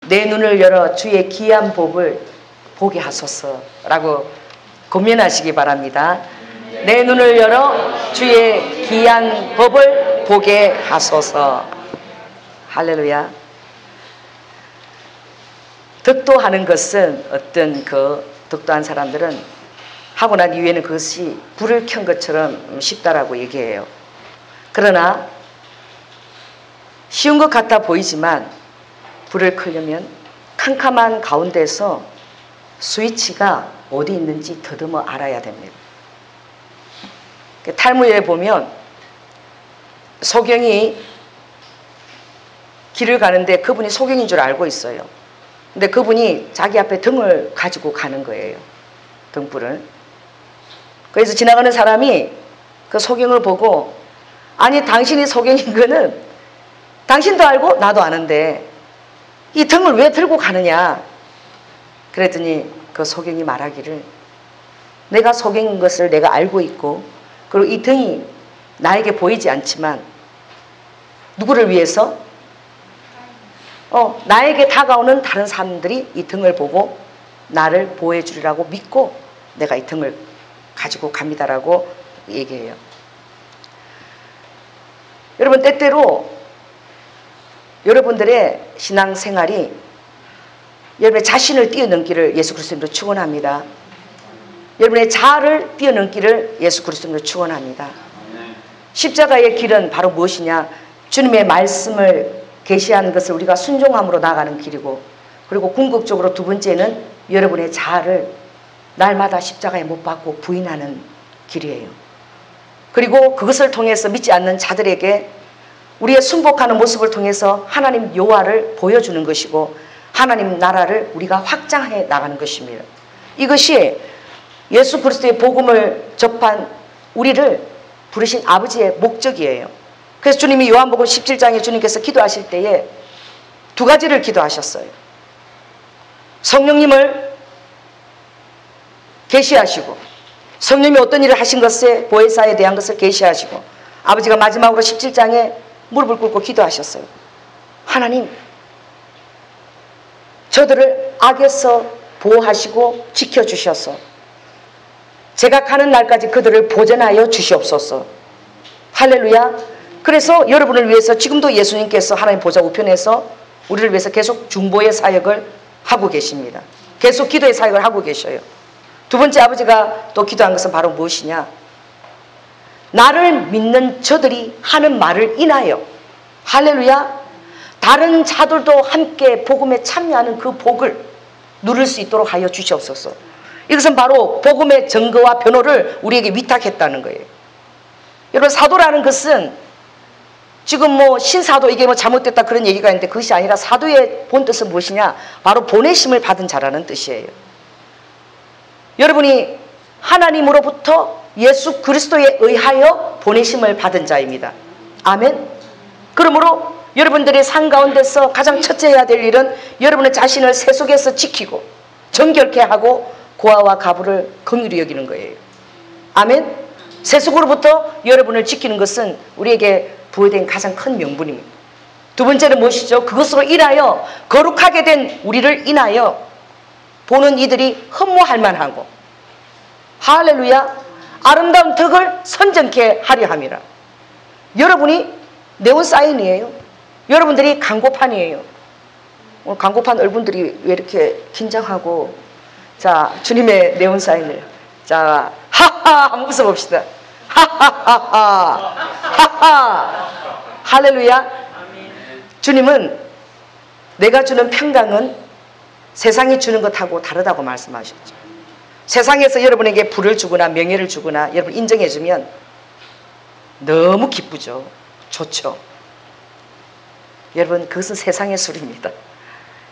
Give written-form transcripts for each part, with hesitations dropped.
내 눈을 열어 주의 귀한 법을 보게 하소서라고 고면하시기 바랍니다. 내 눈을 열어 주의 귀한 법을 보게 하소서. 할렐루야. 덕도하는 것은 어떤 덕도한 사람들은 하고 난 이후에는 그것이 불을 켠 것처럼 쉽다라고 얘기해요. 그러나 쉬운 것 같아 보이지만 불을 끄려면 캄캄한 가운데서 스위치가 어디 있는지 더듬어 알아야 됩니다. 탈무드에 보면 소경이 길을 가는데 그분이 소경인 줄 알고 있어요. 근데 그분이 자기 앞에 등을 가지고 가는 거예요. 등불을. 그래서 지나가는 사람이 그 소경을 보고, 아니 당신이 소경인 거는 당신도 알고 나도 아는데 이 등을 왜 들고 가느냐. 그랬더니 그 소경이 말하기를, 내가 소경인 것을 내가 알고 있고, 그리고 이 등이 나에게 보이지 않지만 누구를 위해서? 나에게 다가오는 다른 사람들이 이 등을 보고 나를 보호해 주리라고 믿고 내가 이 등을 가지고 갑니다라고 얘기해요. 여러분, 때때로 여러분들의 신앙생활이 여러분의 자신을 뛰어넘기를 예수 그리스도로 축원합니다. 여러분의 자아를 뛰어넘기를 예수 그리스도로 축원합니다. 십자가의 길은 바로 무엇이냐? 주님의 말씀을 계시하는 것을 우리가 순종함으로 나아가는 길이고, 그리고 궁극적으로 두 번째는 여러분의 자아를 날마다 십자가에 못 박고 부인하는 길이에요. 그리고 그것을 통해서 믿지 않는 자들에게 우리의 순복하는 모습을 통해서 하나님 여호와를 보여주는 것이고, 하나님 나라를 우리가 확장해 나가는 것입니다. 이것이 예수 그리스도의 복음을 접한 우리를 부르신 아버지의 목적이에요. 그래서 주님이 요한복음 17장에 주님께서 기도하실 때에 두 가지를 기도하셨어요. 성령님을 계시하시고, 성령님이 어떤 일을 하신 것에 보혜사에 대한 것을 계시하시고, 아버지가 마지막으로 17장에 무릎을 꿇고 기도하셨어요. 하나님, 저들을 악에서 보호하시고 지켜주셔서 제가 가는 날까지 그들을 보전하여 주시옵소서. 할렐루야. 그래서 여러분을 위해서 지금도 예수님께서 하나님 보좌 우편에서 우리를 위해서 계속 중보의 사역을 하고 계십니다. 계속 기도의 사역을 하고 계셔요. 두 번째, 아버지가 또 기도한 것은 바로 무엇이냐? 나를 믿는 저들이 하는 말을 인하여, 할렐루야, 다른 자들도 함께 복음에 참여하는 그 복을 누릴 수 있도록 하여 주시옵소서. 이것은 바로 복음의 증거와 변호를 우리에게 위탁했다는 거예요. 여러분, 사도라는 것은 지금 신사도 이게 잘못됐다 그런 얘기가 있는데, 그것이 아니라 사도의 본 뜻은 무엇이냐? 바로 보내심을 받은 자라는 뜻이에요. 여러분이 하나님으로부터 예수 그리스도에 의하여 보내심을 받은 자입니다. 아멘. 그러므로 여러분들의 삶 가운데서 가장 첫째 해야 될 일은 여러분의 자신을 세속에서 지키고 정결케 하고 고아와 가부를 긍휼히 여기는 거예요. 아멘. 세속으로부터 여러분을 지키는 것은 우리에게 부여된 가장 큰 명분입니다. 두 번째는 무엇이죠? 그것으로 인하여 거룩하게 된 우리를 인하여 보는 이들이 흠모할 만하고, 할렐루야, 아름다운 덕을 선전케 하려 함이라. 여러분이 네온사인이에요. 여러분들이 광고판이에요. 오늘 광고판 얼분들이 왜 이렇게 긴장하고, 자, 주님의 네온사인을, 자, 하하 한번 웃어봅시다. 하하하하 하하. 할렐루야. 주님은 내가 주는 평강은 세상이 주는 것하고 다르다고 말씀하셨죠. 세상에서 여러분에게 부를 주거나 명예를 주거나 여러분 인정해주면 너무 기쁘죠. 좋죠. 여러분, 그것은 세상의 술입니다.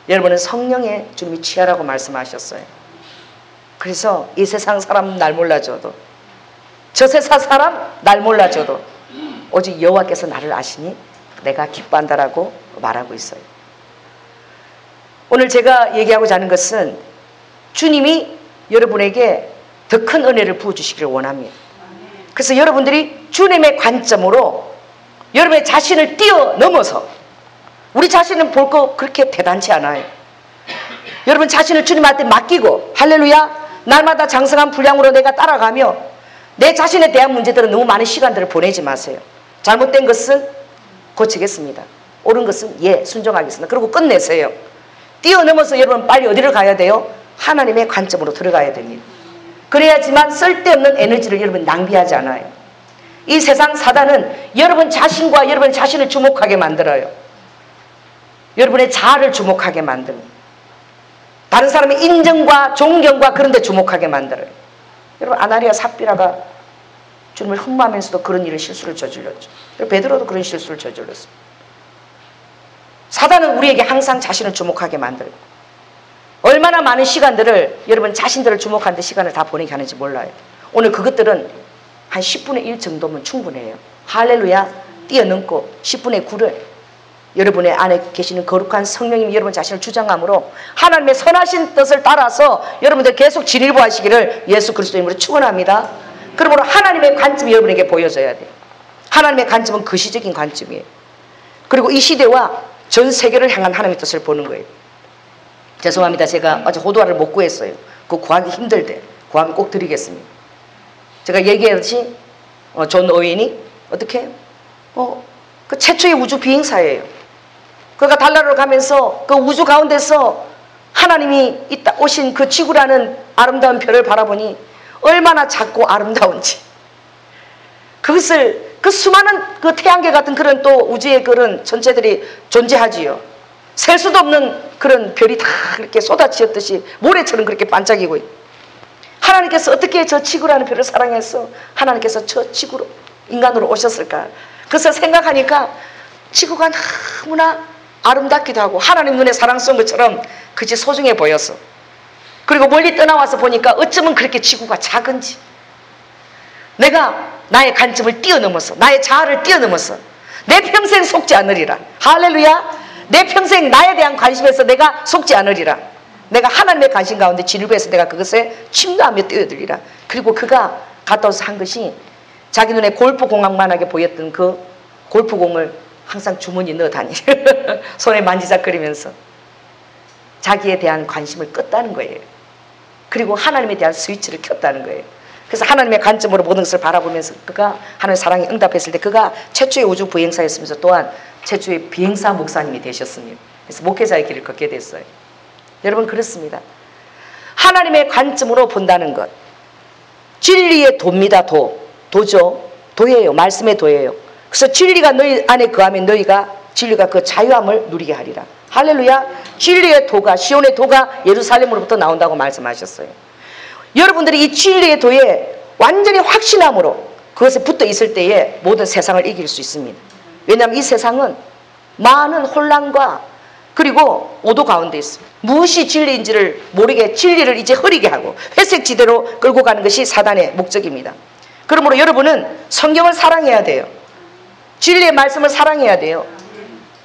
여러분은 성령의 주님이 취하라고 말씀하셨어요. 그래서 이 세상 사람 날 몰라줘도, 저 세상 사람 날 몰라줘도 오직 여호와께서 나를 아시니 내가 기뻐한다라고 말하고 있어요. 오늘 제가 얘기하고자 하는 것은 주님이 여러분에게 더 큰 은혜를 부어주시기를 원합니다. 그래서 여러분들이 주님의 관점으로 여러분의 자신을 뛰어넘어서, 우리 자신은 볼 거 그렇게 대단치 않아요. 여러분 자신을 주님한테 맡기고 할렐루야 날마다 장성한 분량으로 내가 따라가며 내 자신에 대한 문제들은 너무 많은 시간들을 보내지 마세요. 잘못된 것은 고치겠습니다. 옳은 것은 예 순종하겠습니다. 그리고 끝내세요. 뛰어넘어서 여러분 빨리 어디를 가야 돼요? 하나님의 관점으로 들어가야 됩니다. 그래야지만 쓸데없는 에너지를 여러분 낭비하지 않아요. 이 세상 사단은 여러분 자신과 여러분 자신을 주목하게 만들어요. 여러분의 자아를 주목하게 만듭니다. 다른 사람의 인정과 존경과 그런 데 주목하게 만들어요. 여러분 아나니아 삽비라가 주님을 흠모하면서도 그런 일을 실수를 저질렀죠. 베드로도 그런 실수를 저질렀어요. 사단은 우리에게 항상 자신을 주목하게 만들고 얼마나 많은 시간들을 여러분 자신들을 주목하는 데 시간을 다 보내게 하는지 몰라요. 오늘 그것들은 한 10분의 1 정도면 충분해요. 할렐루야 뛰어넘고 10분의 9를 여러분의 안에 계시는 거룩한 성령님이 여러분 자신을 주장함으로 하나님의 선하신 뜻을 따라서 여러분들 계속 진일보하시기를 예수 그리스도 이름으로 축원합니다. 그러므로 하나님의 관점이 여러분에게 보여져야 돼요. 하나님의 관점은 거시적인 관점이에요. 그리고 이 시대와 전 세계를 향한 하나님의 뜻을 보는 거예요. 죄송합니다. 제가 어제 호두알을 못 구했어요. 그거 구하기 힘들대. 구하면 꼭 드리겠습니다. 제가 얘기했지 존 오웬이 어떻게 그 최초의 우주 비행사예요. 그가 달나라로 가면서 그 우주 가운데서 하나님이 오신 그 지구라는 아름다운 별을 바라보니 얼마나 작고 아름다운지 그것을 그 수많은 그 태양계 같은 그런 또 우주의 그런 전체들이 존재하지요. 셀 수도 없는 그런 별이 다 그렇게 쏟아지었듯이 모래처럼 그렇게 반짝이고 있고 하나님께서 어떻게 저 지구라는 별을 사랑해서 하나님께서 저 지구로 인간으로 오셨을까? 그것을 생각하니까 지구가 너무나 아름답기도 하고 하나님 눈에 사랑스러운 것처럼 그치 소중해 보였어. 그리고 멀리 떠나와서 보니까 어쩌면 그렇게 지구가 작은지 내가 나의 관점을 뛰어넘어서 나의 자아를 뛰어넘어서 내 평생 속지 않으리라. 할렐루야. 내 평생 나에 대한 관심에서 내가 속지 않으리라. 내가 하나님의 관심 가운데 진일보해서 내가 그것에 침노하며 뛰어들리라. 그리고 그가 갔다 와서 한 것이 자기 눈에 골프공만하게 보였던 그 골프공을 항상 주머니에 넣어 다니려 손에 만지작거리면서 자기에 대한 관심을 껐다는 거예요. 그리고 하나님에 대한 스위치를 켰다는 거예요. 그래서 하나님의 관점으로 모든 것을 바라보면서 그가 하나님의 사랑에 응답했을 때 그가 최초의 우주 비행사였으면서 또한 최초의 비행사 목사님이 되셨습니다. 그래서 목회자의 길을 걷게 됐어요. 여러분 그렇습니다. 하나님의 관점으로 본다는 것 진리의 도입니다. 도죠. 도예요. 말씀의 도예요. 그래서 진리가 너희 안에 거하면 너희가 진리가 그 자유함을 누리게 하리라. 할렐루야. 진리의 도가 시온의 도가 예루살렘으로부터 나온다고 말씀하셨어요. 여러분들이 이 진리의 도에 완전히 확신함으로 그것에 붙어 있을 때에 모든 세상을 이길 수 있습니다. 왜냐하면 이 세상은 많은 혼란과 그리고 오도 가운데 있습니다. 무엇이 진리인지를 모르게 진리를 이제 흐리게 하고 회색지대로 끌고 가는 것이 사단의 목적입니다. 그러므로 여러분은 성경을 사랑해야 돼요. 진리의 말씀을 사랑해야 돼요.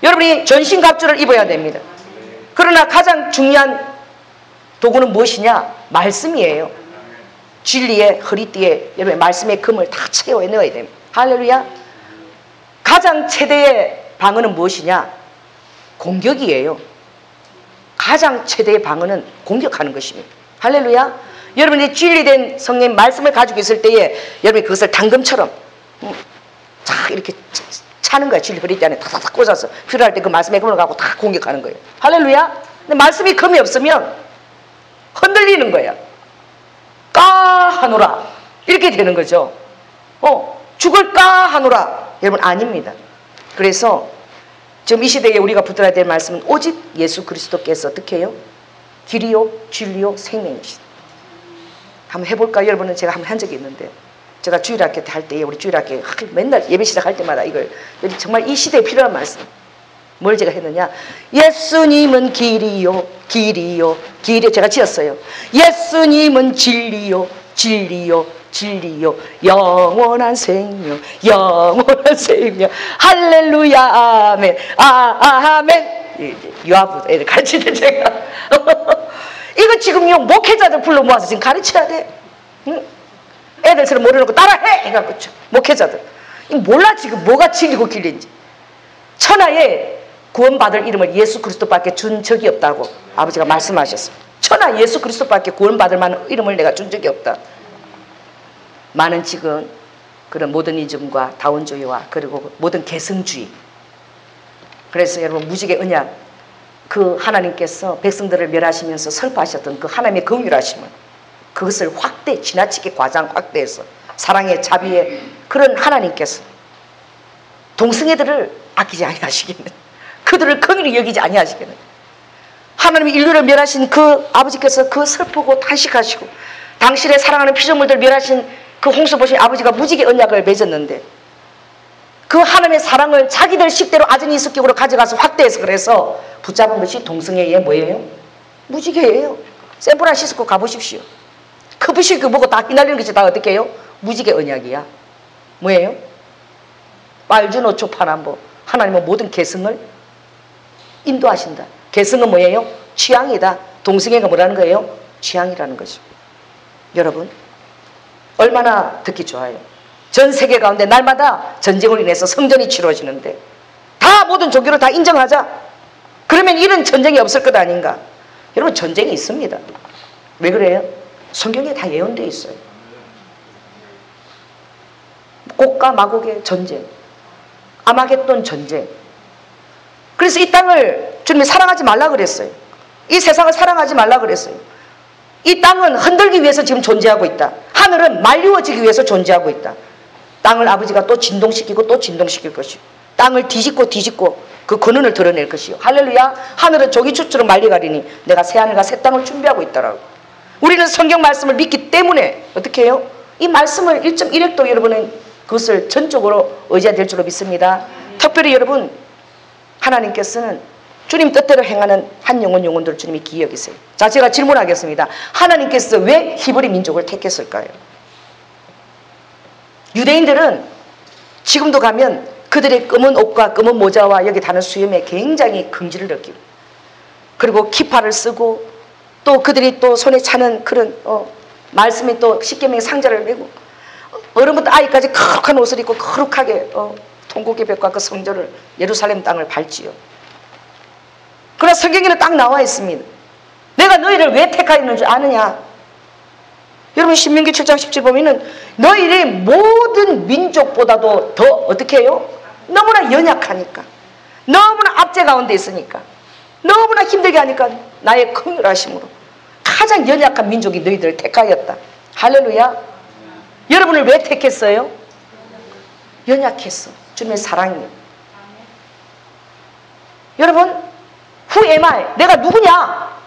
여러분이 전신갑주를 입어야 됩니다. 그러나 가장 중요한 도구는 무엇이냐? 말씀이에요. 진리의 허리띠에 여러분의 말씀의 금을 다 채워 넣어야 됩니다. 할렐루야. 가장 최대의 방어는 무엇이냐? 공격이에요. 가장 최대의 방어는 공격하는 것입니다. 할렐루야. 여러분이 진리된 성령의 말씀을 가지고 있을 때에 여러분이 그것을 당금처럼 쫙 이렇게 차는 거야. 진리 허리띠 안에 탁탁탁 꽂아서 필요할 때 그 말씀의 금을 갖고 다 공격하는 거예요. 할렐루야. 근데 말씀이 금이 없으면 흔들리는 거야. 하노라 이렇게 되는 거죠. 죽을까 하노라. 여러분 아닙니다. 그래서 지금 이 시대에 우리가 붙들어야 될 말씀은 오직 예수 그리스도께서 어떻게 해요? 길이요 진리요 생명이시다. 한번 해볼까요? 여러분은 제가 한번 한 적이 있는데 제가 주일학교 때 할 때 우리 주일학교 맨날 예배 시작할 때마다 이걸 정말 이 시대에 필요한 말씀 뭘 제가 했느냐? 예수님은 길이요 길이요 길이요 제가 지었어요. 예수님은 진리요 진리요 진리요 영원한 생명 영원한 생명 할렐루야 아멘 아멘. 유아부 애들 가르칠 때 제가 이거 지금요 목회자들 불러 모아서 지금 가르쳐야 돼. 응? 애들처럼 모르는 따라해 해갖고 목회자들 몰라 지금 뭐가 진리고 길인지. 천하에 구원받을 이름을 예수 그리스도밖에 준 적이 없다고 아버지가 말씀하셨습니다. 천하 예수 그리스도밖에 구원받을 만한 이름을 내가 준 적이 없다. 많은 지금 그런 모더니즘과 다원주의와 그리고 모든 개성주의, 그래서 여러분 무지개 언약, 그 하나님께서 백성들을 멸하시면서 설파하셨던 그 하나님의 긍휼하심을, 그것을 확대, 지나치게 과장 확대해서 사랑의 자비의 그런 하나님께서 동성애들을 아끼지 아니하시기는, 그들을 긍휼히 여기지 아니하시기는, 하나님이 인류를 멸하신 그 아버지께서 그 슬프고 탄식하시고 당신의 사랑하는 피조물들 멸하신 그 홍수 보신 아버지가 무지개 언약을 맺었는데, 그 하나님의 사랑을 자기들 식대로 아전인수격으로 가져가서 확대해서 그래서 붙잡은 것이 동성애의 뭐예요? 무지개예요. 샌프란시스코 가보십시오. 그 부시 그 보고 다 휘날리는 것이 다 어떻게 해요? 무지개 언약이야. 뭐예요? 빨주노 초파남보, 하나님은 모든 개성을 인도하신다. 개성은 뭐예요? 취향이다. 동성애가 뭐라는 거예요? 취향이라는 거죠. 여러분 얼마나 듣기 좋아요. 전 세계 가운데 날마다 전쟁으로 인해서 성전이 치러지는데 다 모든 종교를 다 인정하자. 그러면 이런 전쟁이 없을 것 아닌가? 여러분 전쟁이 있습니다. 왜 그래요? 성경에 다 예언되어 있어요. 곡과 마곡의 전쟁, 아마겟돈 전쟁. 그래서 이 땅을 주님이 사랑하지 말라 그랬어요. 이 세상을 사랑하지 말라 그랬어요. 이 땅은 흔들기 위해서 지금 존재하고 있다. 하늘은 말리워지기 위해서 존재하고 있다. 땅을 아버지가 또 진동시키고 또 진동시킬 것이고, 땅을 뒤집고 그 근원을 드러낼 것이요. 할렐루야. 하늘은 조기추처럼 말려가리니 내가 새하늘과 새 땅을 준비하고 있다라고. 우리는 성경 말씀을 믿기 때문에 어떻게 해요? 이 말씀을 1.1핵도 여러분은 그것을 전적으로 의지해야 될 줄로 믿습니다. 특별히 여러분 하나님께서는 주님 뜻대로 행하는 한 영혼들 주님이 기억이 여기세요. 자, 제가 질문하겠습니다. 하나님께서 왜 히브리 민족을 택했을까요? 유대인들은 지금도 가면 그들의 검은 옷과 검은 모자와 여기 다는 수염에 굉장히 긍지를 느끼고, 그리고 키파를 쓰고, 또 그들이 또 손에 차는 그런 말씀이 또 십계명의 상자를 메고, 어른부터 아이까지 거룩한 옷을 입고 거룩하게 통곡의 벽과 그 성전을 예루살렘 땅을 밟지요. 그러나 성경에는 딱 나와 있습니다. 내가 너희를 왜 택하였는 줄 아느냐? 여러분 신명기 7장 10절 보면은 너희들이 모든 민족보다도 더 어떻게 해요? 너무나 연약하니까, 너무나 압제 가운데 있으니까, 너무나 힘들게 하니까 나의 긍휼하심으로 가장 연약한 민족이 너희들을 택하였다. 할렐루야. 여러분을 왜 택했어요? 연약했어. 주님의 사랑이에요. 여러분 Who am I? 내가 누구냐?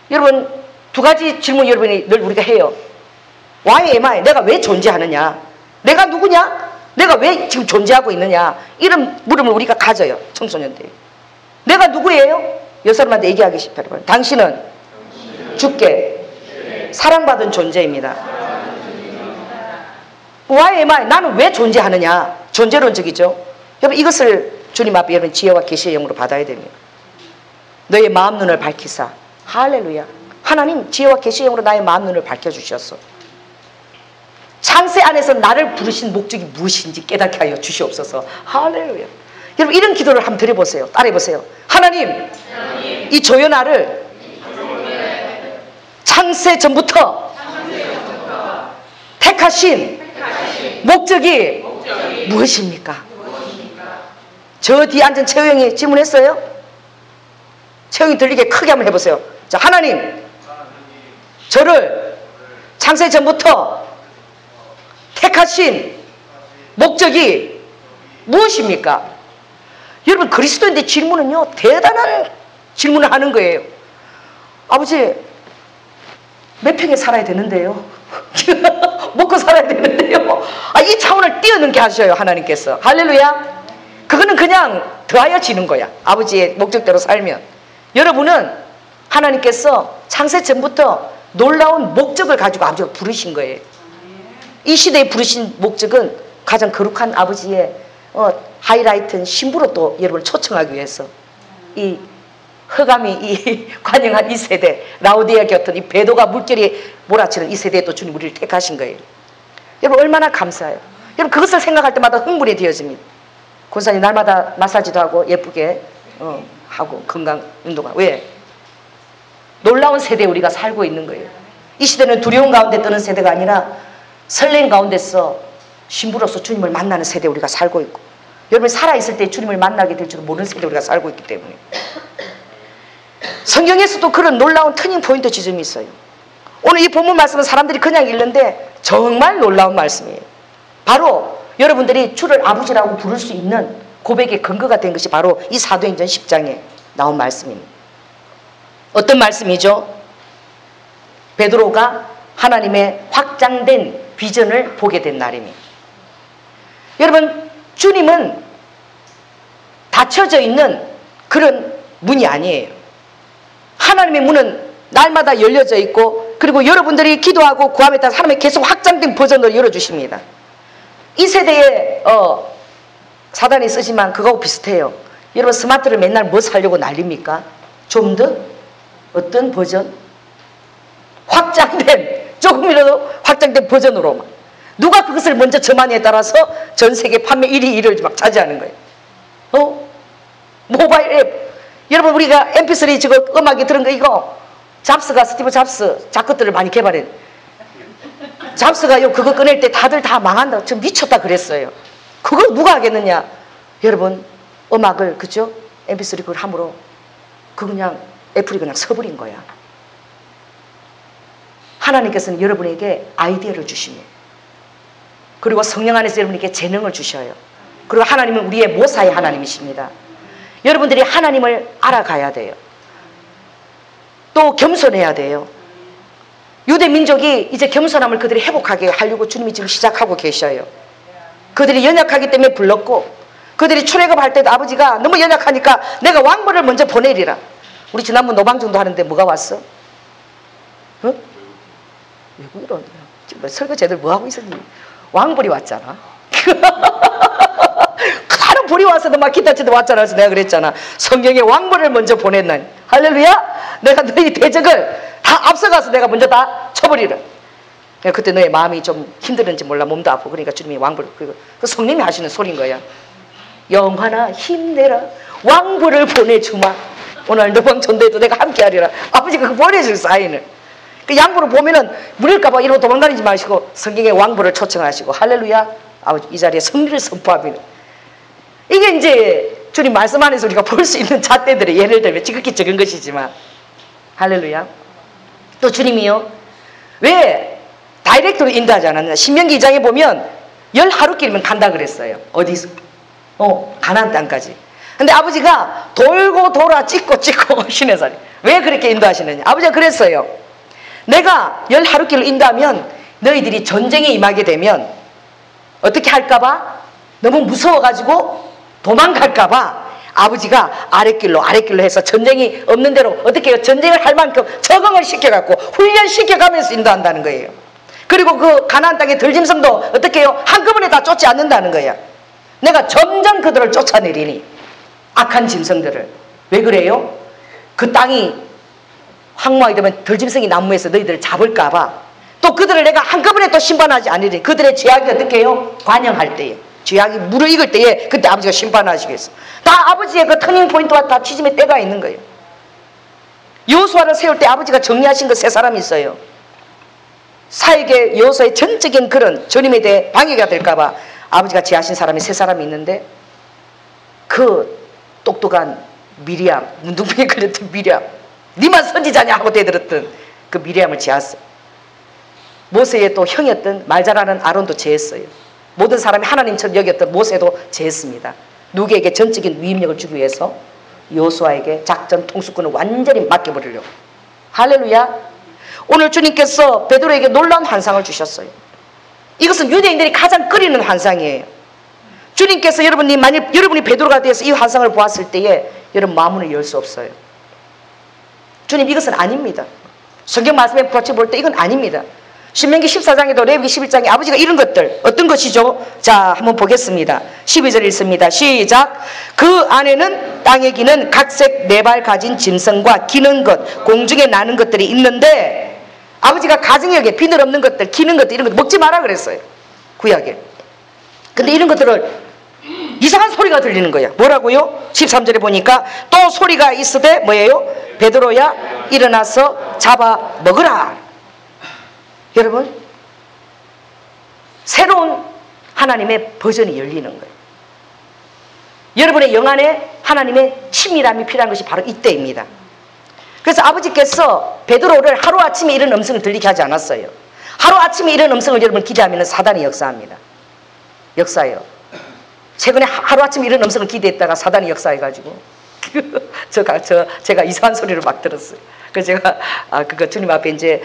여러분 두 가지 질문 여러분이 늘 우리가 해요. Why am I? 내가 왜 존재하느냐? 내가 누구냐? 내가 왜 지금 존재하고 있느냐? 이런 물음을 우리가 가져요. 청소년 때. 내가 누구예요? 여사람한테 얘기하기 싶어요. 당신은 주께 사랑받은 존재입니다. Why am I? 나는 왜 존재하느냐? 존재론적이죠. 여러분 이것을 주님 앞에 여러분 지혜와 계시의 영으로 받아야 됩니다. 너의 마음 눈을 밝히사. 할렐루야. 하나님 지혜와 계시의 영으로 나의 마음 눈을 밝혀주셨어. 창세 안에서 나를 부르신 목적이 무엇인지 깨닫게 하여 주시옵소서. 할렐루야. 여러분 이런 기도를 한번 드려보세요. 따라해보세요. 하나님, 이 조연아를 창세 전부터 택하신 목적이 무엇입니까? 저 뒤에 앉은 채우 형이 질문했어요? 채우 형이 들리게 크게 한번 해보세요. 자, 하나님, 저를 창세 전부터 택하신 목적이 무엇입니까? 여러분 그리스도인데 질문은요 대단한 질문을 하는 거예요. 아버지 몇 평에 살아야 되는데요. 먹고 살아야 되는데요. 이 차원을 뛰어넘게 하셔요 하나님께서. 할렐루야. 그거는 그냥 더하여지는 거야. 아버지의 목적대로 살면. 여러분은 하나님께서 창세 전부터 놀라운 목적을 가지고 아버지가 부르신 거예요. 이 시대에 부르신 목적은 가장 거룩한 아버지의 하이라이트는 신부로 또 여러분을 초청하기 위해서 이 흑암이 이 관영한 이 세대, 라오디아 같은 이 배도가 물결이 몰아치는 이 세대에 또 주님 우리를 택하신 거예요. 여러분 얼마나 감사해요. 여러분 그것을 생각할 때마다 흥분이 되어집니다. 권사님 날마다 마사지도 하고 예쁘게 하고 건강 운동하고. 왜? 놀라운 세대에 우리가 살고 있는 거예요. 이 시대는 두려움 가운데 뜨는 세대가 아니라 설렘 가운데서 신부로서 주님을 만나는 세대에 우리가 살고 있고, 여러분이 살아있을 때 주님을 만나게 될 줄 모르는 세대에 우리가 살고 있기 때문에 성경에서도 그런 놀라운 터닝 포인트 지점이 있어요. 오늘 이 본문 말씀은 사람들이 그냥 읽는데 정말 놀라운 말씀이에요. 바로 여러분들이 주를 아버지라고 부를 수 있는 고백의 근거가 된 것이 바로 이 사도행전 10장에 나온 말씀입니다. 어떤 말씀이죠? 베드로가 하나님의 확장된 비전을 보게 된 날입니다. 여러분, 주님은 닫혀져 있는 그런 문이 아니에요. 하나님의 문은 날마다 열려져 있고, 그리고 여러분들이 기도하고 구함에 따라 하나님의 계속 확장된 버전으로 열어주십니다. 이 세대에 사단이 쓰지만 그거하고 비슷해요. 여러분, 스마트를 맨날 뭐 살려고 난립니까? 좀 더 어떤 버전? 확장된, 조금이라도 확장된 버전으로만. 누가 그것을 먼저 저만에 따라서 전 세계 판매 1위 1위를 막 차지하는 거예요. 모바일 앱. 여러분, 우리가 mp3 저거 음악이 들은 거 이거 스티브 잡스 작것들을 많이 개발해. 잡스가요 그거 꺼낼 때 다들 다 망한다, 저 미쳤다 그랬어요. 그걸 누가 하겠느냐? 여러분, 음악을, 그죠? mp3 그걸 함으로 그 그냥 애플이 그냥 서버린 거야. 하나님께서는 여러분에게 아이디어를 주십니다. 그리고 성령 안에서 여러분에게 재능을 주셔요. 그리고 하나님은 우리의 모사의 하나님이십니다. 여러분들이 하나님을 알아가야 돼요. 또 겸손해야 돼요. 유대 민족이 이제 겸손함을 그들이 회복하게 하려고 주님이 지금 시작하고 계셔요. 그들이 연약하기 때문에 불렀고, 그들이 출애굽할 때도 아버지가 너무 연약하니까 내가 왕벌을 먼저 보내리라. 우리 지난번 노방정도 하는데 뭐가 왔어? 왜 이러냐? 지금 설거지들 뭐하고 있었니? 왕벌이 왔잖아. 다른 불이 와서도 막 기타 치도 왔잖아. 그래서 내가 그랬잖아. 성경에 왕벌을 먼저 보냈나니. 할렐루야. 내가 너희 대적을 다 앞서가서 내가 먼저 다 쳐버리라. 그때 너의 마음이 좀 힘들은지 몰라. 몸도 아프고. 그러니까 주님이 왕벌, 그 성령이 하시는 소리인 거야. 영환아 힘내라. 왕벌을 보내주마. 오늘 너방 전도에도 내가 함께 하리라. 아버지가 그 보내줄 사인을. 그 양보를 보면은 물릴까봐 이러고 도망다니지 마시고 성경에 왕벌을 초청하시고, 할렐루야. 아버지 이 자리에 승리를 선포합니다. 이게 이제 주님 말씀 안에서 우리가 볼 수 있는 잣대들의 예를 들면 지극히 적은 것이지만, 할렐루야. 또 주님이요, 왜 다이렉트로 인도하지 않았느냐? 신명기 2장에 보면 10하루길이면 간다 그랬어요. 어디서? 가나안 땅까지. 근데 아버지가 돌고 돌아 찍고 시내살이. 왜 그렇게 인도하시느냐? 아버지가 그랬어요. 내가 10하루길을 인도하면 너희들이 전쟁에 임하게 되면 어떻게 할까봐? 너무 무서워가지고 도망갈까봐 아버지가 아랫길로 해서 전쟁이 없는 대로 어떻게 해요? 전쟁을 할 만큼 적응을 시켜갖고 훈련시켜가면서 인도한다는 거예요. 그리고 그 가나안 땅의 들짐승도 어떻게 해요? 한꺼번에 다 쫓지 않는다는 거야. 내가 점점 그들을 쫓아내리니, 악한 짐승들을. 왜 그래요? 그 땅이 황무하게 되면 들짐승이 나무에서 너희들을 잡을까봐 또 그들을 내가 한꺼번에 또 심판하지 않으니, 그들의 죄악이 어떻게 해요? 관영할 때에, 죄악이 무르익을 때에 그때 아버지가 심판하시겠어. 다 아버지의 그 터닝 포인트와 다 지짐의 때가 있는 거예요. 여호수아를 세울 때 아버지가 정리하신 그 세 사람이 있어요. 사역의 여호수아의 전적인 그런 전임에 대해 방해가 될까봐 아버지가 제하신 사람이 세 사람이 있는데, 그 똑똑한 미리암, 문둥병에 걸렸던 미리암, 니만 선지자냐 하고 대들었던 그 미리암을 제했어요. 모세의 또 형이었던 말 잘하는 아론도 제했어요. 모든 사람이 하나님처럼 여겼던 모세도 제했습니다. 누구에게 전적인 위임력을 주기 위해서? 여호수아에게 작전 통수권을 완전히 맡겨버리려고. 할렐루야. 오늘 주님께서 베드로에게 놀라운 환상을 주셨어요. 이것은 유대인들이 가장 꺼리는 환상이에요. 주님께서 만약 여러분이 베드로가 되어서 이 환상을 보았을 때에 여러분 마음문을 열 수 없어요. 주님, 이것은 아닙니다. 성경 말씀에 부딪혀 볼 때 이건 아닙니다. 신명기 14장에도 레위기 11장에 아버지가 이런 것들, 어떤 것이죠? 자, 한번 보겠습니다. 12절 읽습니다. 시작. 그 안에는 땅에 기는 각색 네 발 가진 짐승과 기는 것, 공중에 나는 것들이 있는데, 아버지가 가정역에 비늘 없는 것들, 기는 것들, 이런 것 먹지 마라 그랬어요. 구약에. 근데 이런 것들을 이상한 소리가 들리는 거야. 뭐라고요? 13절에 보니까 또 소리가 있으되 뭐예요? 베드로야 일어나서 잡아 먹으라. 여러분, 새로운 하나님의 버전이 열리는 거예요. 여러분의 영 안에 하나님의 친밀함이 필요한 것이 바로 이때입니다. 그래서 아버지께서 베드로를 하루아침에 이런 음성을 들리게 하지 않았어요. 하루아침에 이런 음성을 여러분 기대하면 사단이 역사합니다. 역사예요. 최근에 하루아침에 이런 음성을 기대했다가 사단이 역사해가지고 제가 이상한 소리를 막 들었어요. 그래서 제가 그거 주님 앞에 이제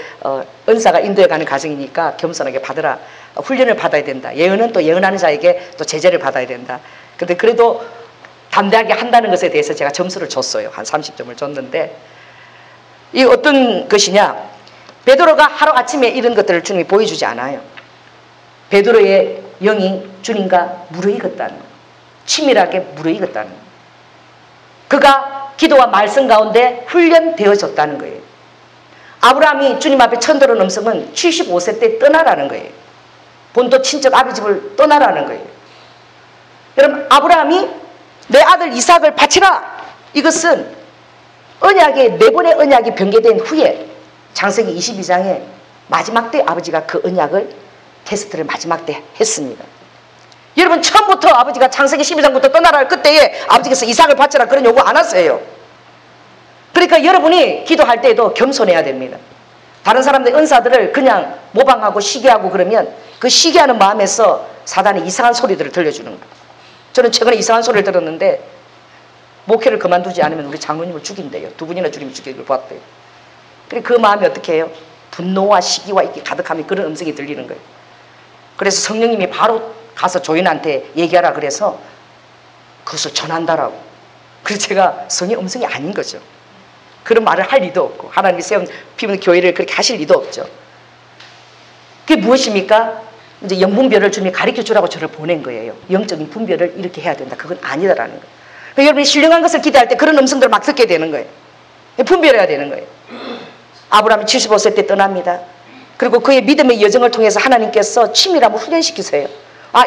은사가 인도해 가는 과정이니까 겸손하게 받으라. 훈련을 받아야 된다. 예언은 또 예언하는 자에게 또 제재를 받아야 된다. 근데 그래도 담대하게 한다는 것에 대해서 제가 점수를 줬어요. 한 30점을 줬는데, 이 어떤 것이냐, 베드로가 하루아침에 이런 것들을 주님이 보여주지 않아요. 베드로의 영이 주님과 무르익었다는 거예요. 치밀하게 무르익었다는 거예요. 그가 기도와 말씀 가운데 훈련되어졌다는 거예요. 아브라함이 주님 앞에 처음 들은 음성은 75세 때 떠나라는 거예요. 본토 친척 아비 집을 떠나라는 거예요. 여러분, 아브라함이 내 아들 이삭을 바치라. 이것은 언약의 네 번의 언약이 변개된 후에 창세기 22장에 마지막 때 아버지가 그 언약을 테스트를 마지막 때 했습니다. 여러분, 처음부터 아버지가 창세기 12장부터 떠나라 그때에 아버지께서 이삭을 바치라 그런 요구 안 하세요. 그러니까 여러분이 기도할 때에도 겸손해야 됩니다. 다른 사람들의 은사들을 그냥 모방하고 시기하고 그러면 그 시기하는 마음에서 사단이 이상한 소리들을 들려주는 거예요. 저는 최근에 이상한 소리를 들었는데 목회를 그만두지 않으면 우리 장로님을 죽인대요. 2분이나 주님이 죽이는 걸 보았대요. 그 마음이 어떻게 해요? 분노와 시기와 이렇게 가득함이 그런 음성이 들리는 거예요. 그래서 성령님이 바로 가서 조인한테 얘기하라 그래서 그것을 전한다라고. 그래서 제가 성의 음성이 아닌 거죠. 그런 말을 할 리도 없고 하나님이 세운 피부는 교회를 그렇게 하실 리도 없죠. 그게 무엇입니까? 이제 영분별을 주님이 가르쳐 주라고 저를 보낸 거예요. 영적인 분별을 이렇게 해야 된다. 그건 아니다라는 거예요. 그러니까 여러분이 신령한 것을 기대할 때 그런 음성들을 막 듣게 되는 거예요. 분별해야 되는 거예요. 아브라함이 75세 때 떠납니다. 그리고 그의 믿음의 여정을 통해서 하나님께서 치밀함을 훈련시키세요.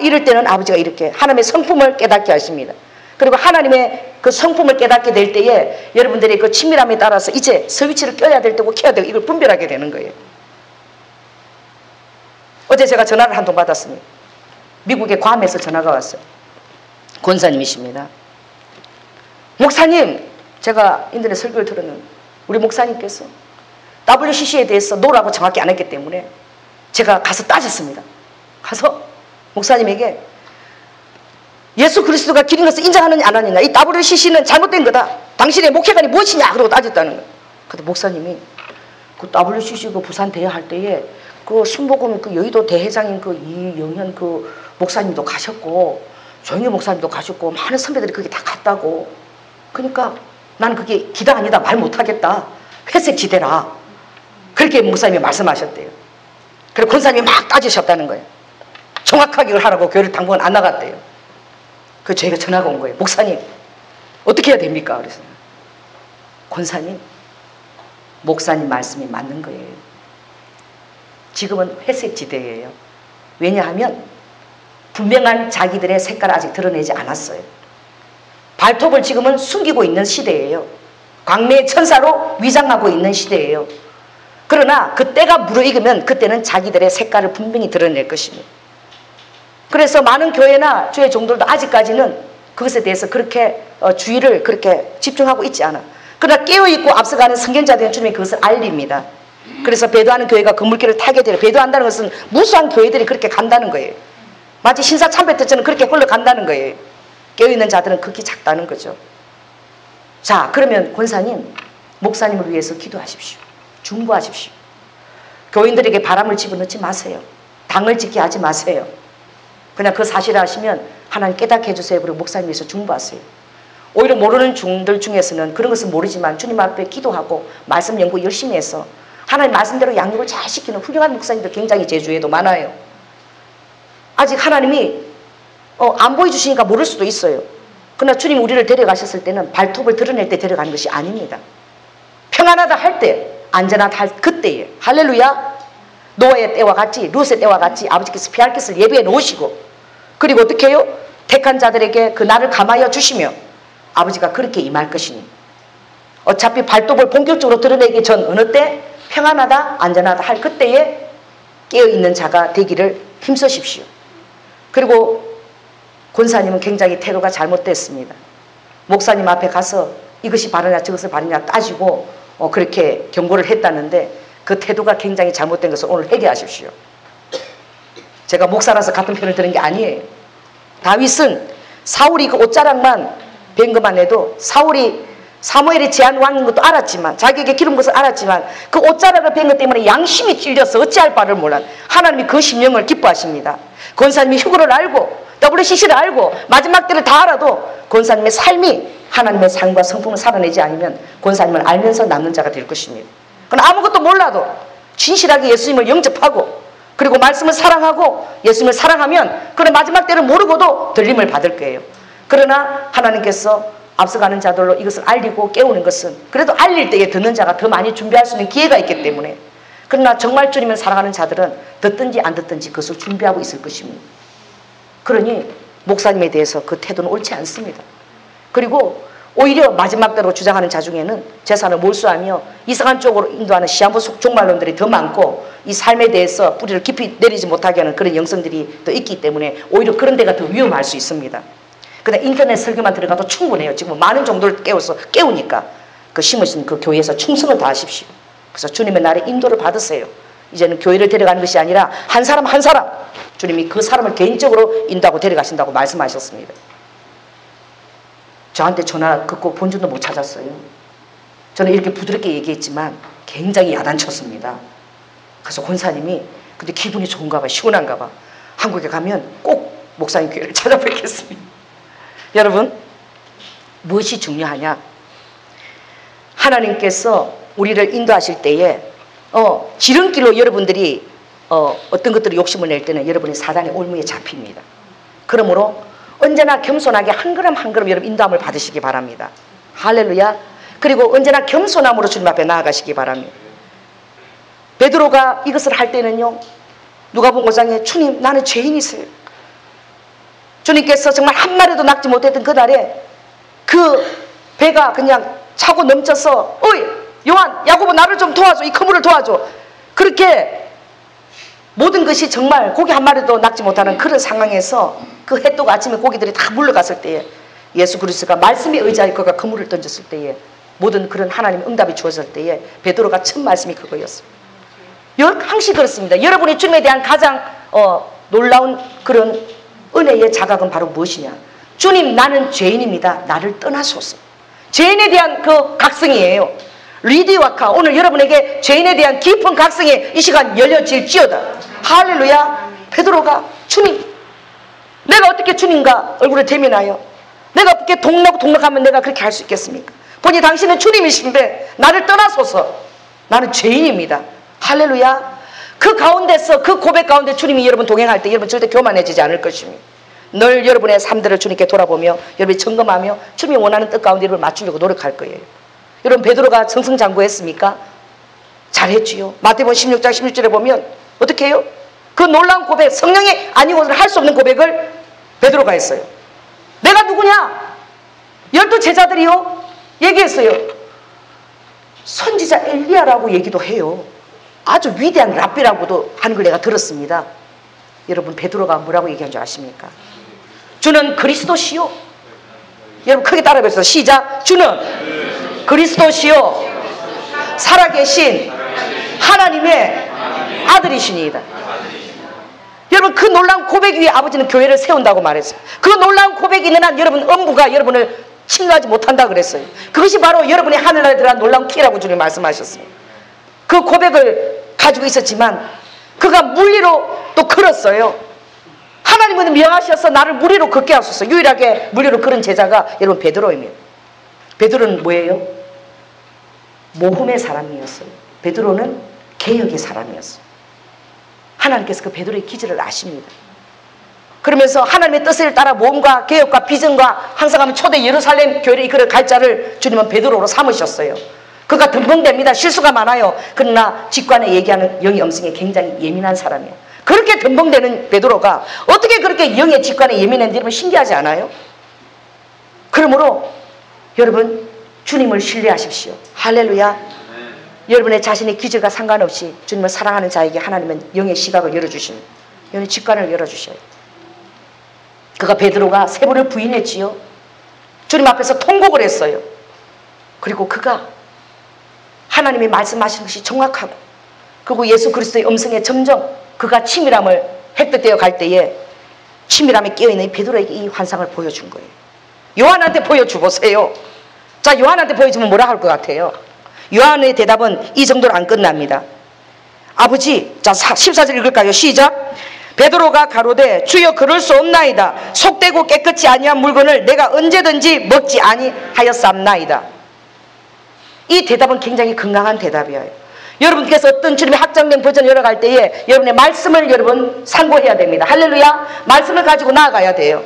이럴 때는 아버지가 이렇게 하나님의 성품을 깨닫게 하십니다. 그리고 하나님의 그 성품을 깨닫게 될 때에 여러분들의 그 친밀함에 따라서 이제 스위치를 껴야 될 때고 켜야 되고 이걸 분별하게 되는 거예요. 어제 제가 전화를 한 통 받았습니다. 미국의 괌에서 전화가 왔어요. 권사님이십니다. 목사님, 제가 인터넷 설교를 들었는데 우리 목사님께서 WCC에 대해서 노라고 정확히 안 했기 때문에 제가 가서 따졌습니다. 가서 목사님에게 예수 그리스도가 길인 것을 인정하느냐 안 하느냐, 이 WCC는 잘못된 거다. 당신의 목회관이 무엇이냐 그러고 따졌다는 거예요. 근데 목사님이 그 WCC 그 부산 대회할 때에 그 순복음 그 여의도 대회장인 그 이영현 그 목사님도 가셨고 조영희 목사님도 가셨고 많은 선배들이 그게 다 갔다고. 그러니까 나는 그게 기다 아니다 말 못하겠다. 회색 지대라. 그렇게 목사님이 말씀하셨대요. 그리고 권사님이 막 따지셨다는 거예요. 정확하게 이걸 하라고 교회를 당분간 안 나갔대요. 그래서 저희가 전화가 온 거예요. 목사님 어떻게 해야 됩니까? 그래서 권사님, 목사님 말씀이 맞는 거예요. 지금은 회색 지대예요. 왜냐하면 분명한 자기들의 색깔을 아직 드러내지 않았어요. 발톱을 지금은 숨기고 있는 시대예요. 광매의 천사로 위장하고 있는 시대예요. 그러나 그때가 무르익으면 그때는 자기들의 색깔을 분명히 드러낼 것입니다. 그래서 많은 교회나 주의 종들도 아직까지는 그것에 대해서 그렇게 주의를 그렇게 집중하고 있지 않아. 그러나 깨어있고 앞서가는 선견자들은 주님이 그것을 알립니다. 그래서 배도하는 교회가 건물길을 타게 되려. 배도한다는 것은 무수한 교회들이 그렇게 간다는 거예요. 마치 신사참배터처럼 그렇게 흘러간다는 거예요. 깨어있는 자들은 극히 작다는 거죠. 자, 그러면 권사님, 목사님을 위해서 기도하십시오. 중보하십시오. 교인들에게 바람을 집어넣지 마세요. 당을 짓게 하지 마세요. 그냥 그 사실을 하시면 하나님 깨닫게 해주세요. 그리고 목사님 위해서 중보하세요. 오히려 모르는 중들 중에서는 그런 것은 모르지만 주님 앞에 기도하고 말씀 연구 열심히 해서 하나님 말씀대로 양육을 잘 시키는 훌륭한 목사님들 굉장히 제주에도 많아요. 아직 하나님이 안 보여주시니까 모를 수도 있어요. 그러나 주님 우리를 데려가셨을 때는 발톱을 드러낼 때 데려가는 것이 아닙니다. 평안하다 할 때, 안전하다 할 그때에. 할렐루야. 노아의 때와 같이, 룻의 때와 같이 아버지께서 피할 것을 예비해 놓으시고, 그리고 어떻게 해요? 택한 자들에게 그 날을 감하여 주시며 아버지가 그렇게 임할 것이니 어차피 발톱을 본격적으로 드러내기 전 어느 때 평안하다 안전하다 할 그때에 깨어있는 자가 되기를 힘쓰십시오. 그리고 권사님은 굉장히 태도가 잘못됐습니다. 목사님 앞에 가서 이것이 바르냐 저것을 바르냐 따지고 그렇게 경고를 했다는데 그 태도가 굉장히 잘못된 것을 오늘 회개하십시오. 제가 목사라서 같은 편을 드는 게 아니에요. 다윗은 사울이 그 옷자락만 뵌 것만 해도 사무엘이 제한 왕인 것도 알았지만 자기에게 기름 것을 알았지만 그 옷자락을 뵌 것 때문에 양심이 찔려서 어찌할 바를 몰라 하나님이 그 심령을 기뻐하십니다. 권사님이 휴거를 알고 WCC를 알고 마지막 때를 다 알아도 권사님의 삶이 하나님의 삶과 성품을 살아내지 않으면 권사님을 알면서 남는 자가 될 것입니다. 그러나 아무것도 몰라도 진실하게 예수님을 영접하고 그리고 말씀을 사랑하고 예수님을 사랑하면 그런 마지막 때를 모르고도 들림을 받을 거예요. 그러나 하나님께서 앞서가는 자들로 이것을 알리고 깨우는 것은 그래도 알릴 때에 듣는 자가 더 많이 준비할 수 있는 기회가 있기 때문에 그러나 정말 주님을 사랑하는 자들은 듣든지 안 듣든지 그것을 준비하고 있을 것입니다. 그러니 목사님에 대해서 그 태도는 옳지 않습니다. 그리고 오히려 마지막 때로 주장하는 자 중에는 재산을 몰수하며 이상한 쪽으로 인도하는 시한부 종말론들이 더 많고 이 삶에 대해서 뿌리를 깊이 내리지 못하게 하는 그런 영성들이 더 있기 때문에 오히려 그런 데가 더 위험할 수 있습니다. 근데 인터넷 설교만 들어가도 충분해요. 지금 많은 정도를 깨우니까 그 심으신 그 교회에서 충성을 다하십시오. 그래서 주님의 날에 인도를 받으세요. 이제는 교회를 데려가는 것이 아니라 한 사람 한 사람 주님이 그 사람을 개인적으로 인도하고 데려가신다고 말씀하셨습니다. 저한테 전화 긋고 본전도 못 찾았어요. 저는 이렇게 부드럽게 얘기했지만 굉장히 야단쳤습니다. 그래서 권사님이 근데 기분이 좋은가 봐 시원한가 봐 한국에 가면 꼭 목사님 교회를 찾아뵙겠습니다. 여러분 무엇이 중요하냐? 하나님께서 우리를 인도하실 때에 지름길로 여러분들이 어떤 것들을 욕심을 낼 때는 여러분이 사단의 올무에 잡힙니다. 그러므로 언제나 겸손하게 한 걸음 한 걸음 여러분 인도함을 받으시기 바랍니다. 할렐루야. 그리고 언제나 겸손함으로 주님 앞에 나아가시기 바랍니다. 베드로가 이것을 할 때는요 누가복음 5장에 주님 나는 죄인이세요. 주님께서 정말 한 마리도 낚지 못했던 그날에 그 배가 그냥 차고 넘쳐서 어이 요한 야고보 나를 좀 도와줘 이 그물을 도와줘 그렇게 모든 것이 정말 고기 한 마리도 낚지 못하는 그런 상황에서 그 해독 아침에 고기들이 다 물러갔을 때에 예수 그리스도가 말씀에 의지하여 그가 그물을 던졌을 때에 모든 그런 하나님의 응답이 주어질 때에 베드로가 첫 말씀이 그거였어요. 항시 그렇습니다. 여러분이 주님에 대한 가장 놀라운 그런 은혜의 자각은 바로 무엇이냐? 주님 나는 죄인입니다. 나를 떠나소서. 죄인에 대한 그 각성이에요. 리디와카 오늘 여러분에게 죄인에 대한 깊은 각성이 이 시간 열려질지어다. 할렐루야. 베드로가 주님 내가 어떻게 주님과 얼굴을 대면하여 내가 어떻게 동락하면 내가 그렇게 할 수 있겠습니까? 보니 당신은 주님이신데 나를 떠나소서. 나는 죄인입니다. 할렐루야. 그 가운데서 그 고백 가운데 주님이 여러분 동행할 때 여러분 절대 교만해지지 않을 것입니다. 늘 여러분의 삶들을 주님께 돌아보며 여러분이 점검하며 주님이 원하는 뜻 가운데 여러분을 맞추려고 노력할 거예요. 여러분 베드로가 승승장구했습니까? 잘했지요. 마태복음 16장 16절에 보면 어떻게 해요? 그 놀라운 고백 성령이 아니고는 할 수 없는 고백을 베드로가 했어요. 내가 누구냐? 12 제자들이요 얘기했어요. 선지자 엘리야라고 얘기도 해요. 아주 위대한 랍비라고도 하는 걸 내가 들었습니다. 여러분 베드로가 뭐라고 얘기한 줄 아십니까? 주는 그리스도시요. 여러분 크게 따라해보세요. 시작. 주는 그리스도시요 살아계신 하나님의 아들이시니이다. 여러분 그 놀라운 고백 위에 아버지는 교회를 세운다고 말했어요. 그 놀라운 고백이 있는 한 여러분 엄부가 여러분을 침노하지 못한다 그랬어요. 그것이 바로 여러분의 하늘나라에 들어간 놀라운 키라고 주님 말씀하셨습니다. 그 고백을 가지고 있었지만 그가 물리로 또 걸었어요. 하나님은 명하셔서 나를 무리로 걷게 하소서. 유일하게 무리로 걸은 제자가 여러분 베드로입니다. 베드로는 뭐예요? 모험의 사람이었어요. 베드로는 개혁의 사람이었어요. 하나님께서 그 베드로의 기질을 아십니다. 그러면서 하나님의 뜻을 따라 모험과 개혁과 비전과 항상 하면 초대 예루살렘 교회를 이끌어 갈 자를 주님은 베드로로 삼으셨어요. 그가 덤벙댑니다. 실수가 많아요. 그러나 직관에 얘기하는 영의 음성에 굉장히 예민한 사람이에요. 그렇게 덤벙대는 베드로가 어떻게 그렇게 영의 직관에 예민한지 여러분 신기하지 않아요? 그러므로 여러분 주님을 신뢰하십시오. 할렐루야. 여러분의 자신의 기질과 상관없이 주님을 사랑하는 자에게 하나님은 영의 시각을 열어주십니다. 영의 직관을 열어주셔요. 그가 베드로가 세 번을 부인했지요. 주님 앞에서 통곡을 했어요. 그리고 그가 하나님이 말씀하신 것이 정확하고 그리고 예수 그리스도의 음성에 점점 그가 치밀함을 획득되어 갈 때에 치밀함에 끼어있는 이 베드로에게 이 환상을 보여준 거예요. 요한한테 보여주보세요. 자, 요한한테 보여주면 뭐라 할 것 같아요? 요한의 대답은 이 정도로 안 끝납니다. 아버지, 자 14절 읽을까요? 시작. 베드로가 가로되 주여 그럴 수 없나이다. 속되고 깨끗이 아니한 물건을 내가 언제든지 먹지 아니하였사옵나이다. 이 대답은 굉장히 건강한 대답이에요. 여러분께서 어떤 주님의 확장된 버전을 열어갈 때에 여러분의 말씀을 여러분 상고해야 됩니다. 할렐루야. 말씀을 가지고 나아가야 돼요.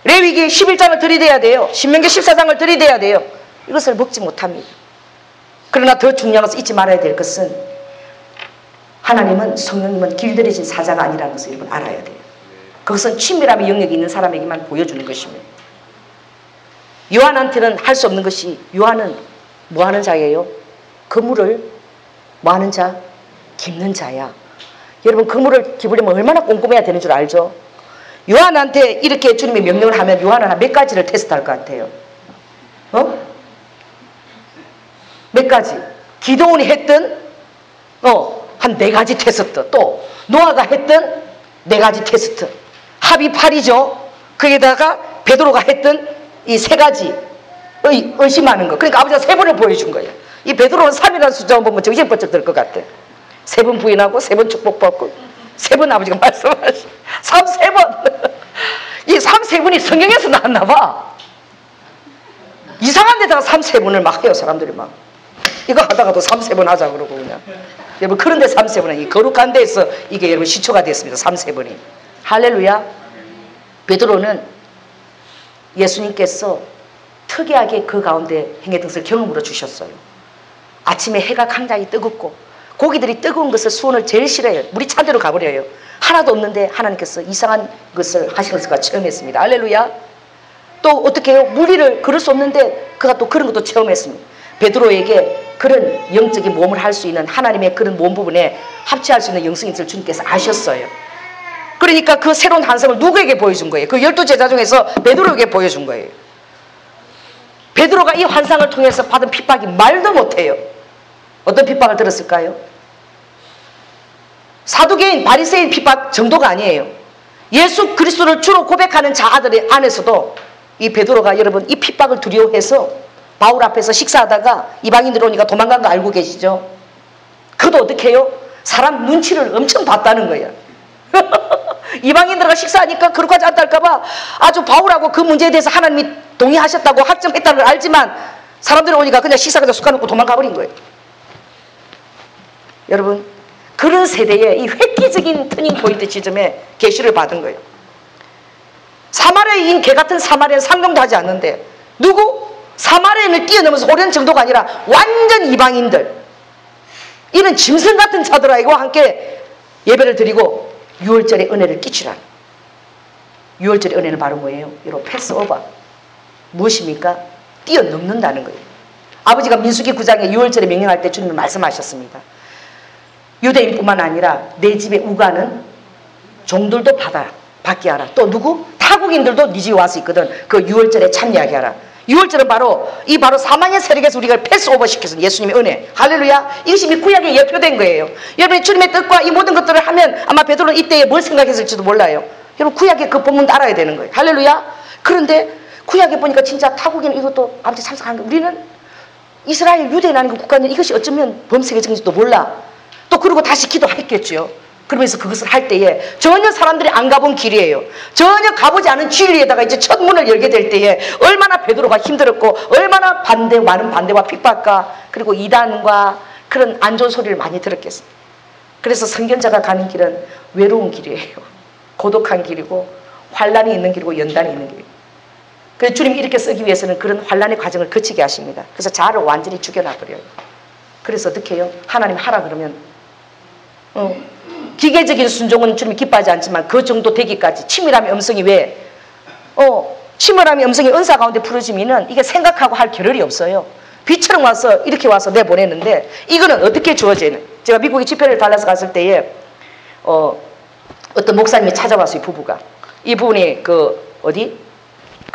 레위기 11장을 들이대야 돼요. 신명기 14장을 들이대야 돼요. 이것을 먹지 못합니다. 그러나 더 중요한 것은 잊지 말아야 될 것은 하나님은 성령님은 길들여진 사자가 아니라는 것을 여러분 알아야 돼요. 그것은 친밀함의 영역이 있는 사람에게만 보여주는 것입니다. 요한한테는 할 수 없는 것이 요한은 뭐 하는 자예요? 그물을 뭐 하는 자? 깁는 자야. 여러분 그물을 깁으려면 얼마나 꼼꼼해야 되는 줄 알죠? 요한한테 이렇게 주님이 명령을 하면 요한은 한 몇 가지를 테스트할 것 같아요. 몇 가지. 기도원이 했던 한 4가지 테스트. 또 노아가 했던 4가지 테스트. 합이 8이죠. 거기다가 베드로가 했던 이 3가지 의심하는 거. 그러니까 아버지가 3번을 보여준 거예요. 이 베드로는 3이라는 숫자만 보면 정신 번쩍 들 것 같아. 3번 부인하고 3번 축복받고 3번 아버지가 말씀하시 3번 이 3번이 성경에서 나왔나 봐. 이상한 데다가 3번을 막 해요. 사람들이 막 이거 하다가도 3번 하자 그러고 그냥. 여러분 그런데 3번은 이 거룩한 데에서 이게 여러분 시초가 됐습니다. 3번이. 할렐루야. 베드로는 예수님께서 특이하게 그 가운데 행했던 것을 경험으로 주셨어요. 아침에 해가 굉장히 뜨겁고 고기들이 뜨거운 것을 수온을 제일 싫어해요. 물이 찬 데로 가버려요. 하나도 없는데 하나님께서 이상한 것을 하신 것을 체험했습니다. 할렐루야. 또 어떻게 해요? 무리를 걸을 수 없는데 그가 또 그런 것도 체험했습니다. 베드로에게 그런 영적인 모험을 할 수 있는 하나님의 그런 모험 부분에 합치할 수 있는 영성이 있을 주님께서 아셨어요. 그러니까 그 새로운 환상을 누구에게 보여준 거예요? 그 12제자 중에서 베드로에게 보여준 거예요. 베드로가 이 환상을 통해서 받은 핍박이 말도 못해요. 어떤 핍박을 들었을까요? 사두개인 바리새인 핍박 정도가 아니에요. 예수 그리스도를 주로 고백하는 자아들 안에서도 이 베드로가 여러분 이 핍박을 두려워해서 바울 앞에서 식사하다가 이방인들 오니까 도망간 거 알고 계시죠? 그도 어떻게 해요? 사람 눈치를 엄청 봤다는 거예요. 이방인들과 식사하니까 그렇게 않다 할까봐 아주 바울하고 그 문제에 대해서 하나님이 동의하셨다고 확정했다는 걸 알지만 사람들이 오니까 그냥 식사하다 숟가락 놓고 도망가 버린 거예요. 여러분 그런 세대에 이 획기적인 터닝 포인트 지점에 계시를 받은 거예요. 사마리아인 개같은 사마리아는 상종도 하지 않는데 누구? 사마리아인을 뛰어넘어서 오려는 정도가 아니라 완전 이방인들 이런 짐승 같은 자들과 함께 예배를 드리고 6월절의 은혜를 끼치라는. 6월절의 은혜는 바로 뭐예요? 여러분 패스오버. 무엇입니까? 뛰어넘는다는 거예요. 아버지가 민수기 9장에 6월절에 명령할 때 주님은 말씀하셨습니다. 유대인뿐만 아니라 내 집에 우가는 종들도 받게 하라. 또 누구? 타국인들도 네 집에 와서 있거든. 그 6월절에 참여하게 하라. 6월절은 바로 사망의 세력에서 우리가 패스오버 시켜서 예수님의 은혜. 할렐루야. 이것이 구약에 예표된 거예요. 여러분이 주님의 뜻과 이 모든 것들을 하면 아마 베드로는 이때에 뭘 생각했을지도 몰라요. 여러분 구약의 그 본문도 알아야 되는 거예요. 할렐루야. 그런데 구약에 보니까 진짜 타국인 이것도 아버지 참석한 거. 우리는 이스라엘 유대인 아닌 국가는 이것이 어쩌면 범세계적인지도 몰라. 또 그러고 다시 기도했겠죠. 그러면서 그것을 할 때에 전혀 사람들이 안 가본 길이에요. 전혀 가보지 않은 진리에다가 이제 첫 문을 열게 될 때에 얼마나 베드로가 힘들었고 얼마나 많은 반대와 핍박과 그리고 이단과 그런 안 좋은 소리를 많이 들었겠어요. 그래서 선견자가 가는 길은 외로운 길이에요. 고독한 길이고 환란이 있는 길이고 연단이 있는 길이에요. 그래서 주님이 이렇게 쓰기 위해서는 그런 환란의 과정을 거치게 하십니다. 그래서 자아를 완전히 죽여놔버려요. 그래서 어떻게 해요? 하나님 하라 그러면 기계적인 순종은 주님이 기뻐하지 않지만 그 정도 되기까지 치밀함의 음성이 왜? 치밀함의 음성이 은사 가운데 부르짖으면 이게 생각하고 할 겨를이 없어요. 비처럼 와서 이렇게 와서 내보내는데 이거는 어떻게 주어지는? 제가 미국에 집회를 달라서 갔을 때에 어떤 목사님이 찾아왔어요. 부부가. 이 부분이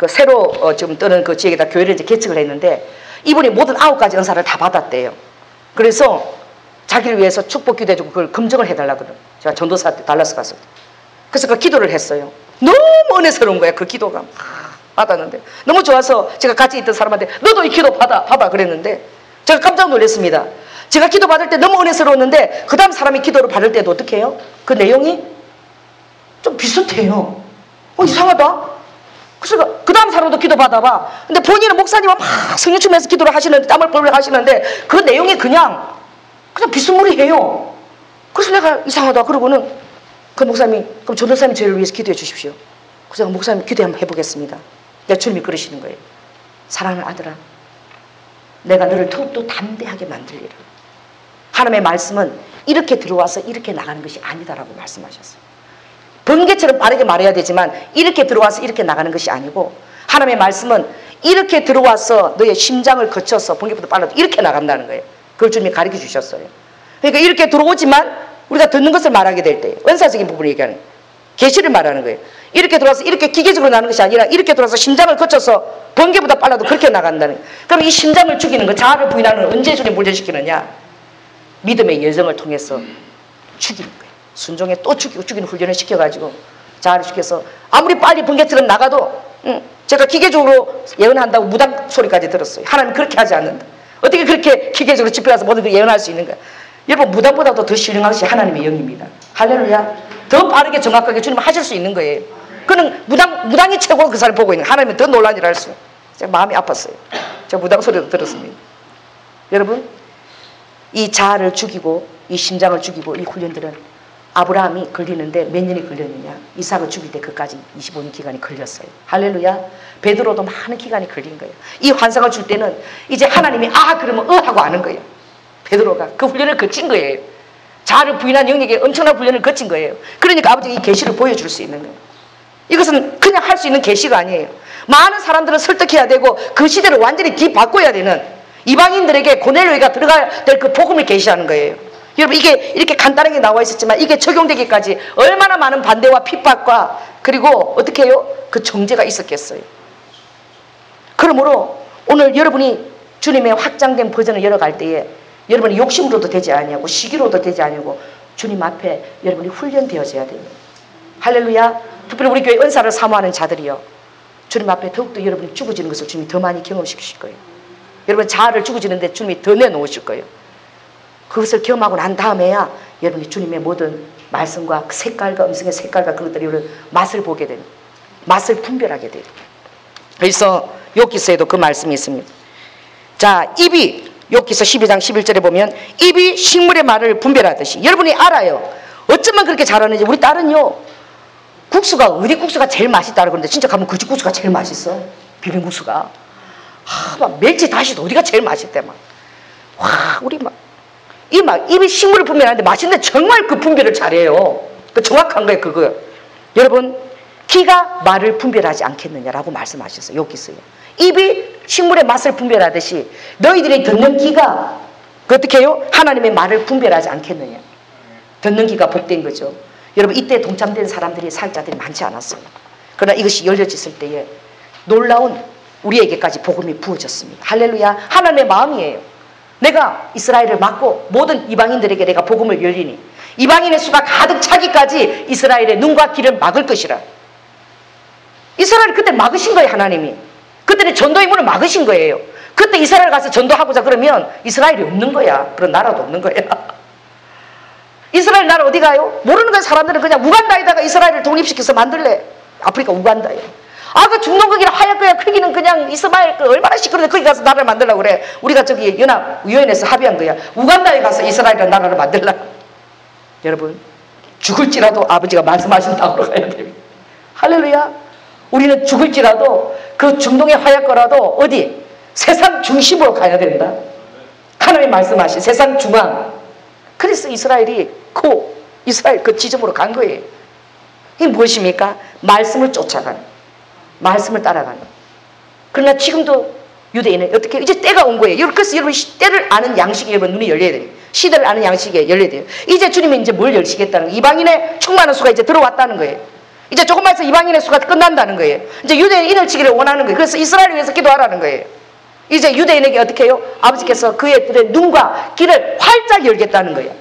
새로 지금 뜨는 그 지역에다 교회를 이제 개척을 했는데 이분이 모든 9가지 은사를 다 받았대요. 그래서 자기를 위해서 축복 기도해주고 그걸 검증을 해달라거든. 제가 전도사 때 달라서 갔을 때. 그래서 그 기도를 했어요. 너무 은혜스러운 거야. 그 기도가. 받았는데 너무 좋아서 제가 같이 있던 사람한테 너도 이 기도 받아 그랬는데 제가 깜짝 놀랐습니다. 제가 기도 받을 때 너무 은혜스러웠는데 그 다음 사람이 기도를 받을 때도 어떻게 해요? 그 내용이 좀 비슷해요. 이상하다. 그래서 그 다음 사람도 기도 받아봐. 근데 본인은 목사님은 막 성령 충만해서 기도를 하시는데 땀을 뻘뻘 하시는데 그 내용이 그냥 비스무리해요. 그래서 내가 이상하다. 그러고는 그 목사님이 그럼 전도사님 저를 위해서 기도해 주십시오. 그래서 목사님 기도 한번 해보겠습니다. 내가 주님이 그러시는 거예요. 사랑하는 아들아, 내가 너를 더욱더 담대하게 만들리라. 하나님의 말씀은 이렇게 들어와서 이렇게 나가는 것이 아니다라고 말씀하셨어요. 번개처럼 빠르게 말해야 되지만 이렇게 들어와서 이렇게 나가는 것이 아니고 하나님의 말씀은 이렇게 들어와서 너의 심장을 거쳐서 번개보다 빨라도 이렇게 나간다는 거예요. 그걸 주님이 가르쳐 주셨어요. 그러니까 이렇게 들어오지만 우리가 듣는 것을 말하게 될 때 은사적인 부분을 얘기하는 거예요. 계시를 말하는 거예요. 이렇게 들어와서 이렇게 기계적으로 나가는 것이 아니라 이렇게 들어와서 심장을 거쳐서 번개보다 빨라도 그렇게 나간다는 거예요. 그럼 이 심장을 죽이는 거, 자아를 부인하는 건 언제 주님 훈련시키느냐? 믿음의 여정을 통해서 죽이는 거예요. 순종에 또 죽이는 훈련을 시켜가지고 자아를 시켜서 아무리 빨리 번개처럼 나가도 제가 기계적으로 예언한다고 무당 소리까지 들었어요. 하나님 그렇게 하지 않는다. 어떻게 그렇게 기계적으로 집회 가서 모든 걸 예언할 수 있는가? 여러분 무당보다도 더 신령한 것이 하나님의 영입니다. 할렐루야. 더 빠르게 정확하게 주님 하실 수 있는 거예요. 그는 무당이 최고 그 사람을 보고 있는 하나님은 더 놀란 일을 할 수. 제가 마음이 아팠어요. 제가 무당 소리도 들었습니다. 여러분 이 자아를 죽이고 이 심장을 죽이고 이 훈련들은 아브라함이 걸리는데 몇 년이 걸렸느냐? 이삭을 죽일 때 그까지 25년 기간이 걸렸어요. 할렐루야. 베드로도 많은 기간이 걸린 거예요. 이 환상을 줄 때는 이제 하나님이 그러면 하고 아는 거예요. 베드로가 그 훈련을 거친 거예요. 자아를 부인한 영역에 엄청난 훈련을 거친 거예요. 그러니까 아버지가 이 계시를 보여줄 수 있는 거예요. 이것은 그냥 할 수 있는 계시가 아니에요. 많은 사람들을 설득해야 되고 그 시대를 완전히 뒤바꿔야 되는 이방인들에게 고넬료가 들어가야 될 그 복음을 계시하는 거예요. 여러분 이게 이렇게 간단하게 나와 있었지만 이게 적용되기까지 얼마나 많은 반대와 핍박과 그리고 어떻게 해요? 그 정죄가 있었겠어요. 그러므로 오늘 여러분이 주님의 확장된 버전을 열어갈 때에 여러분이 욕심으로도 되지 아니하고 시기로도 되지 아니하고 주님 앞에 여러분이 훈련되어져야 돼요. 할렐루야. 특별히 우리 교회 은사를 사모하는 자들이요. 주님 앞에 더욱더 여러분이 죽어지는 것을 주님이 더 많이 경험시키실 거예요. 여러분 자아를 죽어지는데 주님이 더 내놓으실 거예요. 그것을 경험하고 난 다음에야 여러분이 주님의 모든 말씀과 그 색깔과 음성의 색깔과 그것들이 맛을 보게 돼요. 맛을 분별하게 돼요. 그래서 욥기서에도 그 말씀이 있습니다. 자, 입이 욥기서 12장 11절에 보면 입이 식물의 말을 분별하듯이 여러분이 알아요. 어쩌면 그렇게 잘하는지. 우리 딸은요 국수가 어디 국수가 제일 맛있다 그러는데 진짜 가면 그 집 국수가 제일 맛있어. 비빔국수가 막 멸치 다시도 어디가 제일 맛있대 막. 와 우리 막 입이 식물을 분별하는데 맛있는데 정말 그 분별을 잘해요. 그 정확한 거예요 그거. 여러분 귀가 말을 분별하지 않겠느냐라고 말씀하셨어요. 욥기서요. 입이 식물의 맛을 분별하듯이 너희들이 듣는 귀가 어떻게 해요? 하나님의 말을 분별하지 않겠느냐. 듣는 귀가 복된 거죠. 여러분 이때 동참된 사람들이 사역자들이 많지 않았어요. 그러나 이것이 열려졌을 때에 놀라운 우리에게까지 복음이 부어졌습니다. 할렐루야. 하나님의 마음이에요. 내가 이스라엘을 막고 모든 이방인들에게 내가 복음을 열리니 이방인의 수가 가득 차기까지 이스라엘의 눈과 귀를 막을 것이라. 이스라엘을 그때 막으신 거예요. 하나님이. 그때는 전도의 문을 막으신 거예요. 그때 이스라엘 가서 전도하고자 그러면 이스라엘이 없는 거야. 그런 나라도 없는 거야. 이스라엘 나라 어디 가요? 모르는 거야. 사람들은 그냥 우간다에다가 이스라엘을 독립시켜서 만들래. 아프리카 우간다에. 그 중동국이나 하얗거야 크기는 그냥 이스마엘 얼마나 시끄러운데 거기 가서 나라를 만들려고 그래. 우리가 저기 유엔에서 합의한 거야. 우간다에 가서 이스라엘이라는 나라를 만들려고. 여러분 죽을지라도 아버지가 말씀하신 땅으로 가야 됩니다. 할렐루야. 우리는 죽을지라도 그 중동의 하얗거라도 어디? 세상 중심으로 가야 된다. 하나님이 말씀하신 세상 중앙. 그래서 이스라엘이 이스라엘 그 지점으로 간 거예요. 이게 무엇입니까? 말씀을 쫓아가는, 말씀을 따라가는. 그러나 지금도 유대인은 어떻게 이제 때가 온 거예요. 그래서 여러분 때를 아는 양식이 여러분 눈이 열려야 돼요. 시대를 아는 양식이 열려야 돼요. 이제 주님이 이제 뭘 열시겠다는 거예요. 이방인의 충만한 수가 이제 들어왔다는 거예요. 이제 조금만 해서 이방인의 수가 끝난다는 거예요. 이제 유대인 인을 치기를 원하는 거예요. 그래서 이스라엘을 위해서 기도하라는 거예요. 이제 유대인에게 어떻게 해요? 아버지께서 그들의 눈과 귀를 활짝 열겠다는 거예요.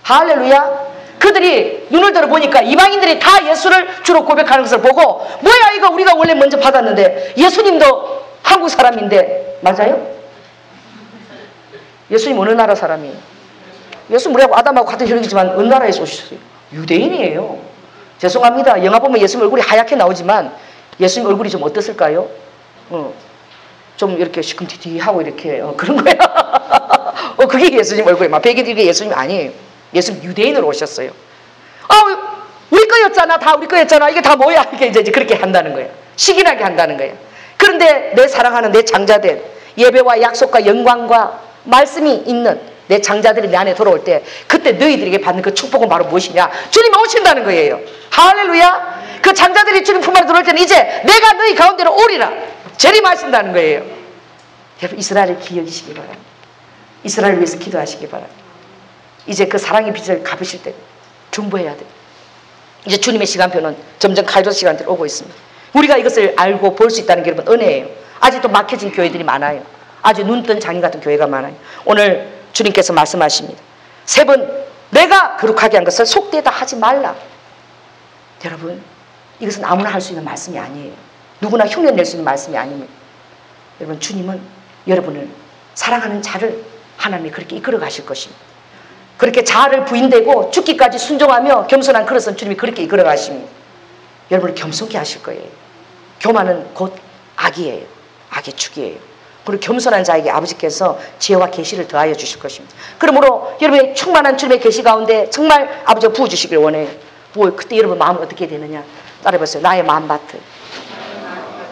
할렐루야. 그들이 눈을 들어보니까 이방인들이 다 예수를 주로 고백하는 것을 보고, 뭐야 이거 우리가 원래 먼저 받았는데, 예수님도 한국 사람인데 맞아요? 예수님 어느 나라 사람이에요? 예수님 우리하고 아담하고 같은 혈육이지만 어느 나라에서 오셨어요? 유대인이에요. 죄송합니다. 영화 보면 예수님 얼굴이 하얗게 나오지만 예수님 얼굴이 좀 어땠을까요? 좀 이렇게 시큼티티하고 이렇게 그런 거야. 그게 예수님 얼굴이 막 백일이 예수님 아니에요. 예수님 유대인으로 오셨어요. 우리 거였잖아. 다 우리 거였잖아. 이게 다 뭐야? 이게 이제 그렇게 한다는 거예요. 시기나게 한다는 거예요. 그런데 내 사랑하는 내 장자들, 예배와 약속과 영광과 말씀이 있는 내 장자들이 내 안에 돌아올 때, 그때 너희들에게 받는 그 축복은 바로 무엇이냐? 주님이 오신다는 거예요. 할렐루야. 그 장자들이 주님 품 안에 들어올 때는 이제 내가 너희 가운데로 오리라 재림하신다는 거예요. 여러분 이스라엘을 기억이시기 바랍니다. 이스라엘을 위해서 기도하시기 바랍니다. 이제 그 사랑의 빚을 갚으실 때 중보해야 돼요. 이제 주님의 시간표는 점점 카이로스 시간대로 오고 있습니다. 우리가 이것을 알고 볼 수 있다는 게 여러분 은혜예요. 아직도 막혀진 교회들이 많아요. 아주 눈뜬 장인 같은 교회가 많아요. 오늘 주님께서 말씀하십니다. 세 번 내가 거룩하게 한 것을 속되다 하지 말라. 여러분 이것은 아무나 할 수 있는 말씀이 아니에요. 누구나 흉내낼 수 있는 말씀이 아닙니다. 여러분 주님은 여러분을 사랑하는 자를 하나님이 그렇게 이끌어 가실 것입니다. 그렇게 자아를 부인되고 죽기까지 순종하며 겸손한 그릇은 주님이 그렇게 이끌어 가십니다. 여러분을 겸손케 하실 거예요. 교만은 곧 악이에요. 악의 축이에요. 그리고 겸손한 자에게 아버지께서 지혜와 계시를 더하여 주실 것입니다. 그러므로 여러분의 충만한 주님의 계시 가운데 정말 아버지가 부어주시길 원해요. 그때 여러분 마음은 어떻게 되느냐? 따라해보세요. 나의 마음밭에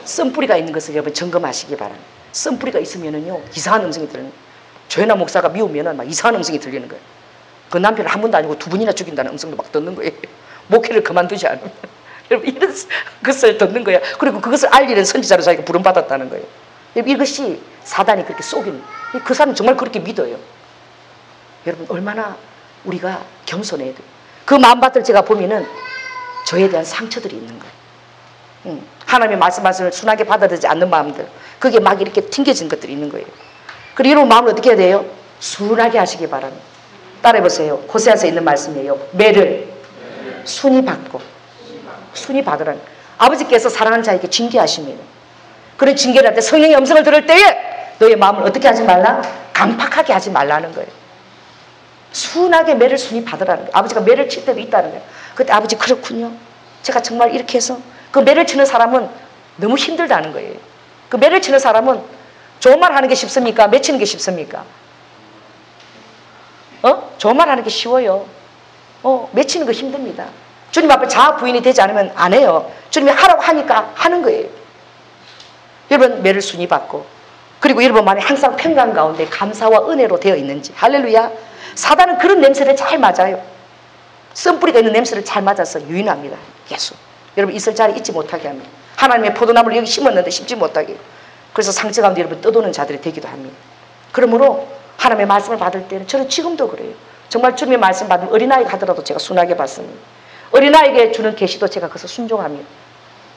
쓴뿌리가 있는 것을 여러분 점검하시기 바랍니다. 쓴뿌리가 있으면은요 이상한 음성이 들리는 거예요. 조현아 목사가 미우면은 막 이상한 음성이 들리는 거예요. 그 남편을 한 번도 아니고 두 번이나 죽인다는 음성도 막 듣는 거예요. 목회를 그만두지 않으면. 여러분 이런 것을 듣는 거예요. 그리고 그것을 알리는 선지자로 자기가 부름받았다는 거예요. 여러분 이것이 사단이 그렇게 속이는, 그 사람은 정말 그렇게 믿어요. 여러분 얼마나 우리가 겸손해야 돼요. 그 마음밭을 제가 보면은 저에 대한 상처들이 있는 거예요. 하나님의 말씀을 순하게 받아들이지 않는 마음들, 그게 막 이렇게 튕겨진 것들이 있는 거예요. 그리고 이런 마음을 어떻게 해야 돼요? 순하게 하시기 바랍니다. 따라해보세요. 호세아서 있는 말씀이에요. 매를 순히 받고 순히 받으라는, 아버지께서 사랑하는 자에게 징계하십니다. 그런 징계를 할 때 성령의 음성을 들을 때에 너의 마음을 어떻게 하지 말라? 강팍하게 하지 말라는 거예요. 순하게 매를 순히 받으라는 거예요. 아버지가 매를 칠 때도 있다는 거예요. 그때 아버지 그렇군요. 제가 정말 이렇게 해서, 그 매를 치는 사람은 너무 힘들다는 거예요. 그 매를 치는 사람은 좋은 말 하는 게 쉽습니까? 맺히는 게 쉽습니까? 좋은 말 하는 게 쉬워요. 맺히는 거 힘듭니다. 주님 앞에 자아 부인이 되지 않으면 안 해요. 주님이 하라고 하니까 하는 거예요. 여러분 매를 순히 받고, 그리고 여러분 만에 항상 평강 가운데 감사와 은혜로 되어 있는지. 할렐루야. 사단은 그런 냄새를 잘 맞아요. 쓴뿌리가 있는 냄새를 잘 맞아서 유인합니다. 계속 여러분 있을 자리 잊지 못하게 합니다. 하나님의 포도나무를 여기 심었는데 심지 못하게. 그래서 상처 가운데 여러분 떠도는 자들이 되기도 합니다. 그러므로 하나님의 말씀을 받을 때는, 저는 지금도 그래요. 정말 주님의 말씀 받으면 어린아이가 하더라도 제가 순하게 받습니다. 어린아이에게 주는 계시도 제가 그것을 순종합니다.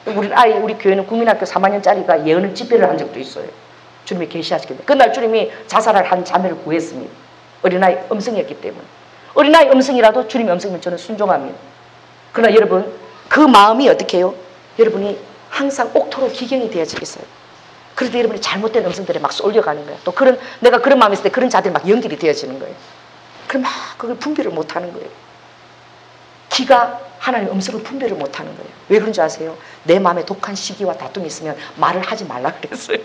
우리 교회는 국민학교 3학년짜리가 예언을 집회를 한 적도 있어요. 주님이 계시하시기 때문에. 그날 주님이 자살할 한 자매를 구했습니다. 어린아이 음성이었기 때문에. 어린아이 음성이라도 주님의 음성이면 저는 순종합니다. 그러나 여러분 그 마음이 어떻게 해요? 여러분이 항상 옥토로 기경이 되어져 있어요. 그래도 여러분이 잘못된 음성들에 막 쏠려가는 거예요. 또 내가 그런 마음이 있을 때 그런 자들이 막 연결이 되어지는 거예요. 그럼 막 그걸 분별을 못하는 거예요. 기가 하나님의 음성을 분별을 못하는 거예요. 왜 그런지 아세요? 내 마음에 독한 시기와 다툼이 있으면 말을 하지 말라 그랬어요.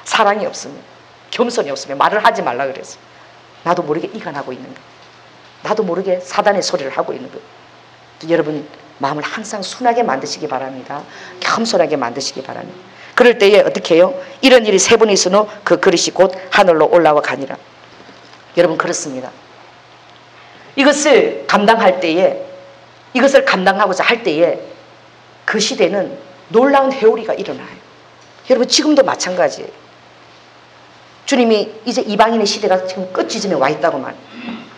사랑이 없으면, 겸손이 없으면 말을 하지 말라 그랬어요. 나도 모르게 이간하고 있는 거예요. 나도 모르게 사단의 소리를 하고 있는 거예요. 여러분 마음을 항상 순하게 만드시기 바랍니다. 겸손하게 만드시기 바랍니다. 그럴 때에 어떻게 해요? 이런 일이 세 번 있은 후 그 그릇이 곧 하늘로 올라와 가니라. 여러분 그렇습니다. 이것을 감당할 때에, 이것을 감당하고자 할 때에 그 시대는 놀라운 회오리가 일어나요. 여러분 지금도 마찬가지예요. 주님이 이제 이방인의 시대가 지금 끝지점에 와 있다고 말해요.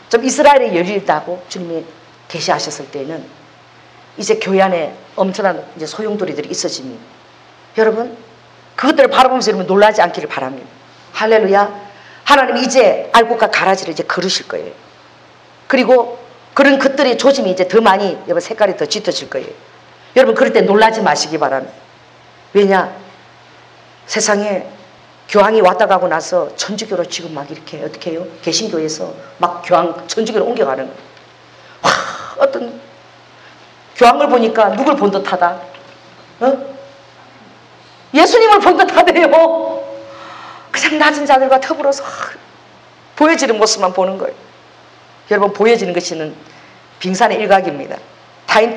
좀 이스라엘에 열리다고 주님이 계시하셨을 때는 이제 교회 안에 엄청난 이제 소용돌이들이 있어집니다. 여러분 그것들을 바라보면서 여러분 놀라지 않기를 바랍니다. 할렐루야. 하나님이 이제 알곡과 가라지를 이제 거르실 거예요. 그리고 그런 것들의 조짐이 이제 더 많이 여러분 색깔이 더 짙어질 거예요. 여러분 그럴 때 놀라지 마시기 바랍니다. 왜냐? 세상에 교황이 왔다 가고 나서 천주교로 지금 막 이렇게 어떻게 해요? 개신교에서 막 교황 천주교로 옮겨가는 거예요. 와, 어떤 교황을 보니까 누굴 본 듯하다. 어? 예수님을 본 듯하대요. 그냥 낮은 자들과 더불어서 보여지는 모습만 보는 거예요. 여러분 보여지는 것은 빙산의 일각입니다.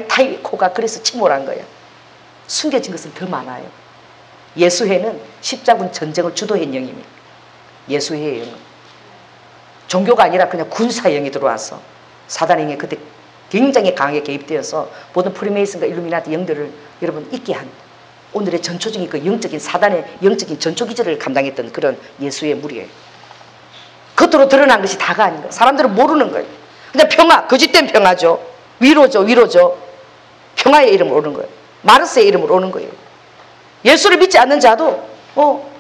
타이코가 그래서 침몰한 거예요. 숨겨진 것은 더 많아요. 예수회는 십자군 전쟁을 주도한 영입니다. 예수회의 영은 종교가 아니라 그냥 군사형이 들어와서 사단행에 그때 굉장히 강하게 개입되어서 모든 프리메이슨과 일루미나티 영들을 여러분 있게 한 오늘의 전초적인 그 영적인 사단의 영적인 전초기제를 감당했던 그런 예수의 무리예요. 겉으로 드러난 것이 다가 아닌 거예요. 사람들은 모르는 거예요. 근데 평화, 거짓된 평화죠. 위로죠, 위로죠. 평화의 이름으로 오는 거예요. 마르스의 이름으로 오는 거예요. 예수를 믿지 않는 자도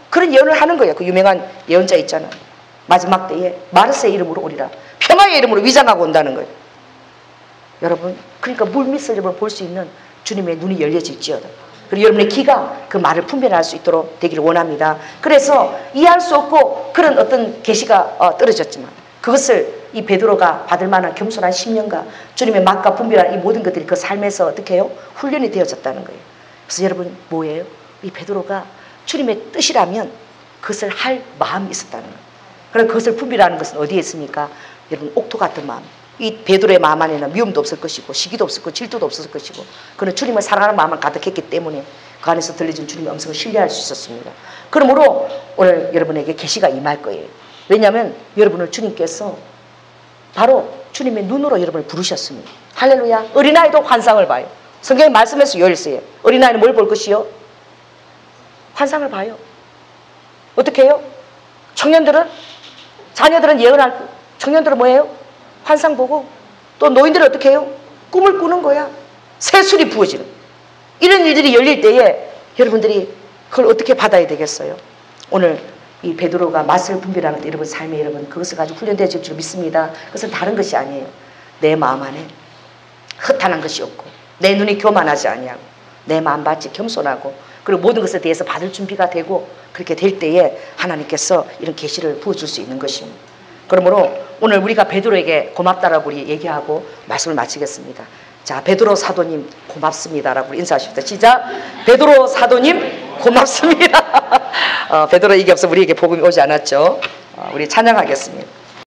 그런 예언을 하는 거예요. 그 유명한 예언자 있잖아요. 마지막 때에 마르스의 이름으로 오리라. 평화의 이름으로 위장하고 온다는 거예요. 여러분 그러니까 물밑을 여러분 볼 수 있는 주님의 눈이 열려질지어다. 그리고 여러분의 귀가 그 말을 분별할 수 있도록 되기를 원합니다. 그래서 이해할 수 없고 그런 어떤 계시가 떨어졌지만 그것을 이 베드로가 받을 만한 겸손한 심령과 주님의 맛과 분별한 이 모든 것들이 그 삶에서 어떻게 해요? 훈련이 되어졌다는 거예요. 그래서 여러분 뭐예요? 이 베드로가 주님의 뜻이라면 그것을 할 마음이 있었다는 거예요. 그럼 그것을 분별하는 것은 어디에 있습니까? 여러분 옥토 같은 마음. 이 베드로의 마음 안에는 미움도 없을 것이고 시기도 없을 것이고 질투도 없을 것이고 그는 주님을 사랑하는 마음을 가득했기 때문에 그 안에서 들려진 주님의 음성을 신뢰할 수 있었습니다. 그러므로 오늘 여러분에게 계시가 임할 거예요. 왜냐하면 여러분을 주님께서 바로 주님의 눈으로 여러분을 부르셨습니다. 할렐루야. 어린아이도 환상을 봐요. 성경의 말씀에서 요일세요. 어린아이는 뭘 볼 것이요? 환상을 봐요. 어떻게 해요? 청년들은 자녀들은 예언할 청년들은 뭐예요? 환상 보고 또 노인들은 어떻게 해요? 꿈을 꾸는 거야. 새술이 부어지는 이런 일들이 열릴 때에 여러분들이 그걸 어떻게 받아야 되겠어요? 오늘 이 베드로가 맛을 분별하는 여러분 삶에 여러분 그것을 가지고 훈련되어질 줄 믿습니다. 그것은 다른 것이 아니에요. 내 마음 안에 허탄한 것이 없고 내 눈이 교만하지 아니하고 내 마음밭이 겸손하고 그리고 모든 것에 대해서 받을 준비가 되고 그렇게 될 때에 하나님께서 이런 계시를 부어줄 수 있는 것입니다. 그러므로 오늘 우리가 베드로에게 고맙다라고 우리 얘기하고 말씀을 마치겠습니다. 자, 베드로 사도님 고맙습니다라고 인사하십시다. 시작. 베드로 사도님 고맙습니다. 베드로 이게 없어 우리에게 복음이 오지 않았죠. 우리 찬양하겠습니다.